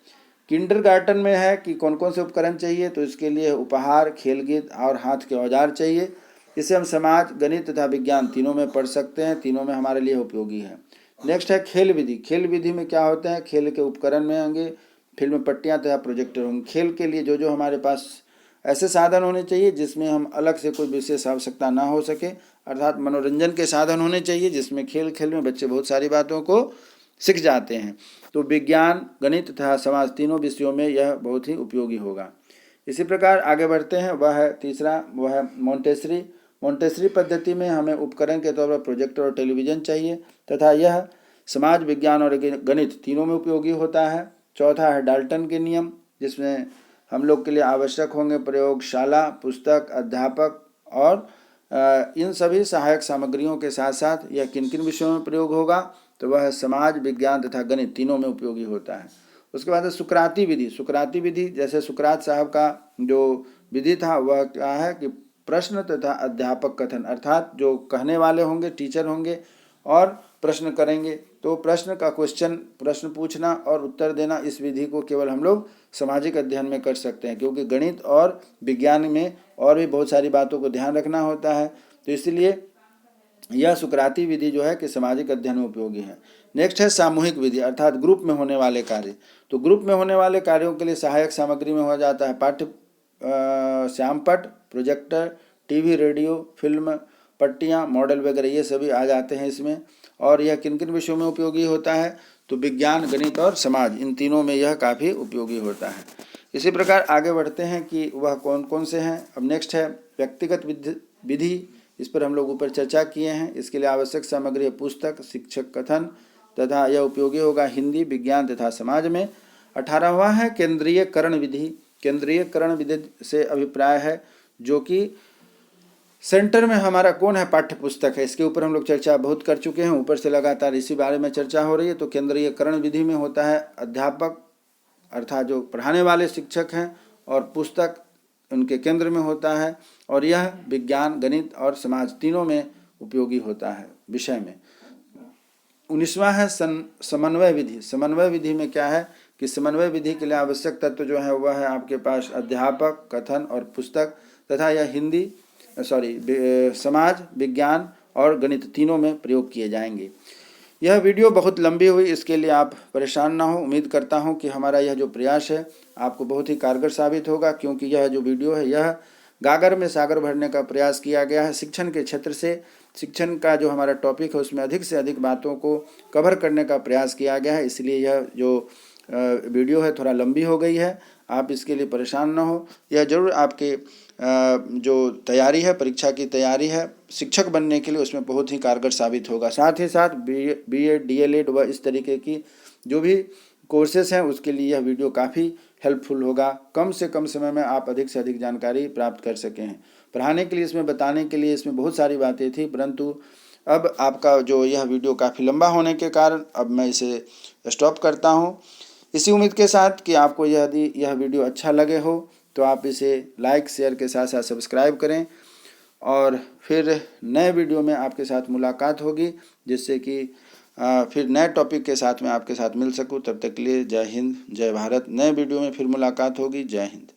किंडरगार्टन में है कि कौन कौन से उपकरण चाहिए, तो इसके लिए उपहार, खेल गीत और हाथ के औजार चाहिए। इसे हम समाज, गणित तथा विज्ञान तीनों में पढ़ सकते हैं, तीनों में हमारे लिए उपयोगी है। नेक्स्ट है खेल विधि। खेल विधि में क्या होते हैं, खेल के उपकरण में होंगे फिल्म पट्टियाँ तथा प्रोजेक्टर होंगे। खेल के लिए जो जो हमारे पास ऐसे साधन होने चाहिए जिसमें हम अलग से कोई विशेष आवश्यकता ना हो सके, अर्थात मनोरंजन के साधन होने चाहिए जिसमें खेल खेल में बच्चे बहुत सारी बातों को सीख जाते हैं। तो विज्ञान, गणित तथा समाज तीनों विषयों में यह बहुत ही उपयोगी होगा। इसी प्रकार आगे बढ़ते हैं। वह है तीसरा, वह है मोंटेसरी। मोंटेसरी पद्धति में हमें उपकरण के तौर पर प्रोजेक्टर और टेलीविज़न चाहिए तथा यह समाज, विज्ञान और गणित तीनों में उपयोगी होता है। चौथा है डाल्टन के नियम, जिसमें हम लोग के लिए आवश्यक होंगे प्रयोगशाला, पुस्तक, अध्यापक और इन सभी सहायक सामग्रियों के साथ साथ यह किन किन विषयों में प्रयोग होगा, तो वह समाज, विज्ञान तथा गणित तीनों में उपयोगी होता है। उसके बाद है सुकराती विधि। सुकराती विधि जैसे सुकरात साहब का जो विधि था वह क्या है कि प्रश्न तथा अध्यापक कथन, अर्थात जो कहने वाले होंगे, टीचर होंगे और प्रश्न करेंगे, तो प्रश्न का प्रश्न पूछना और उत्तर देना, इस विधि को केवल हम लोग सामाजिक अध्ययन में कर सकते हैं, क्योंकि गणित और विज्ञान में और भी बहुत सारी बातों को ध्यान रखना होता है। तो इसलिए यह सुकराती विधि जो है कि सामाजिक अध्ययन में उपयोगी है। नेक्स्ट है सामूहिक विधि, अर्थात ग्रुप में होने वाले कार्य। तो ग्रुप में होने वाले कार्यों के लिए सहायक सामग्री में हो जाता है पाठ्य श्यामपट, प्रोजेक्टर, टीवी, रेडियो, फिल्म पट्टियाँ, मॉडल वगैरह ये सभी आ जाते हैं इसमें। और यह किन किन विषयों में उपयोगी होता है, तो विज्ञान, गणित और समाज, इन तीनों में यह काफ़ी उपयोगी होता है। इसी प्रकार आगे बढ़ते हैं कि वह कौन कौन से हैं। अब नेक्स्ट है व्यक्तिगत विधि। इस पर हम लोग ऊपर चर्चा किए हैं। इसके लिए आवश्यक सामग्री है पुस्तक, शिक्षक कथन तथा यह उपयोगी होगा हिंदी, विज्ञान तथा समाज में। 18वां है केंद्रीयकरण विधि। केंद्रीयकरण विधि से अभिप्राय है जो कि सेंटर में हमारा कौन है, पाठ्य पुस्तक है। इसके ऊपर हम लोग चर्चा बहुत कर चुके हैं, ऊपर से लगातार इसी बारे में चर्चा हो रही है। तो केंद्रीयकरण विधि में होता है अध्यापक, अर्थात जो पढ़ाने वाले शिक्षक हैं, और पुस्तक उनके केंद्र में होता है, और यह विज्ञान, गणित और समाज तीनों में उपयोगी होता है विषय में। 19वां है समन्वय विधि। समन्वय विधि में क्या है कि समन्वय विधि के लिए आवश्यक तत्व जो है वह है आपके पास अध्यापक, कथन और पुस्तक तथा यह समाज, विज्ञान और गणित तीनों में प्रयोग किए जाएंगे। यह वीडियो बहुत लंबी हुई, इसके लिए आप परेशान ना हो। उम्मीद करता हूं कि हमारा यह जो प्रयास है आपको बहुत ही कारगर साबित होगा, क्योंकि यह जो वीडियो है यह गागर में सागर भरने का प्रयास किया गया है। शिक्षण के क्षेत्र से, शिक्षण का जो हमारा टॉपिक है उसमें अधिक से अधिक बातों को कवर करने का प्रयास किया गया है, इसलिए यह जो वीडियो है थोड़ा लंबी हो गई है। आप इसके लिए परेशान ना हो। यह जरूर आपके जो तैयारी है, परीक्षा की तैयारी है शिक्षक बनने के लिए, उसमें बहुत ही कारगर साबित होगा। साथ ही साथ BEd, DLED व इस तरीके की जो भी कोर्सेस हैं उसके लिए यह वीडियो काफ़ी हेल्पफुल होगा। कम से कम समय में आप अधिक से अधिक जानकारी प्राप्त कर सकें। पढ़ाने के लिए, इसमें बताने के लिए इसमें बहुत सारी बातें थी, परंतु अब आपका जो यह वीडियो काफ़ी लंबा होने के कारण अब मैं इसे स्टॉप करता हूँ। इसी उम्मीद के साथ कि आपको यदि यह वीडियो अच्छा लगे हो तो आप इसे लाइक, शेयर के साथ साथ सब्सक्राइब करें, और फिर नए वीडियो में आपके साथ मुलाकात होगी, जिससे कि फिर नए टॉपिक के साथ मैं आपके साथ मिल सकूं। तब तक के लिए जय हिंद, जय भारत। नए वीडियो में फिर मुलाकात होगी। जय हिंद।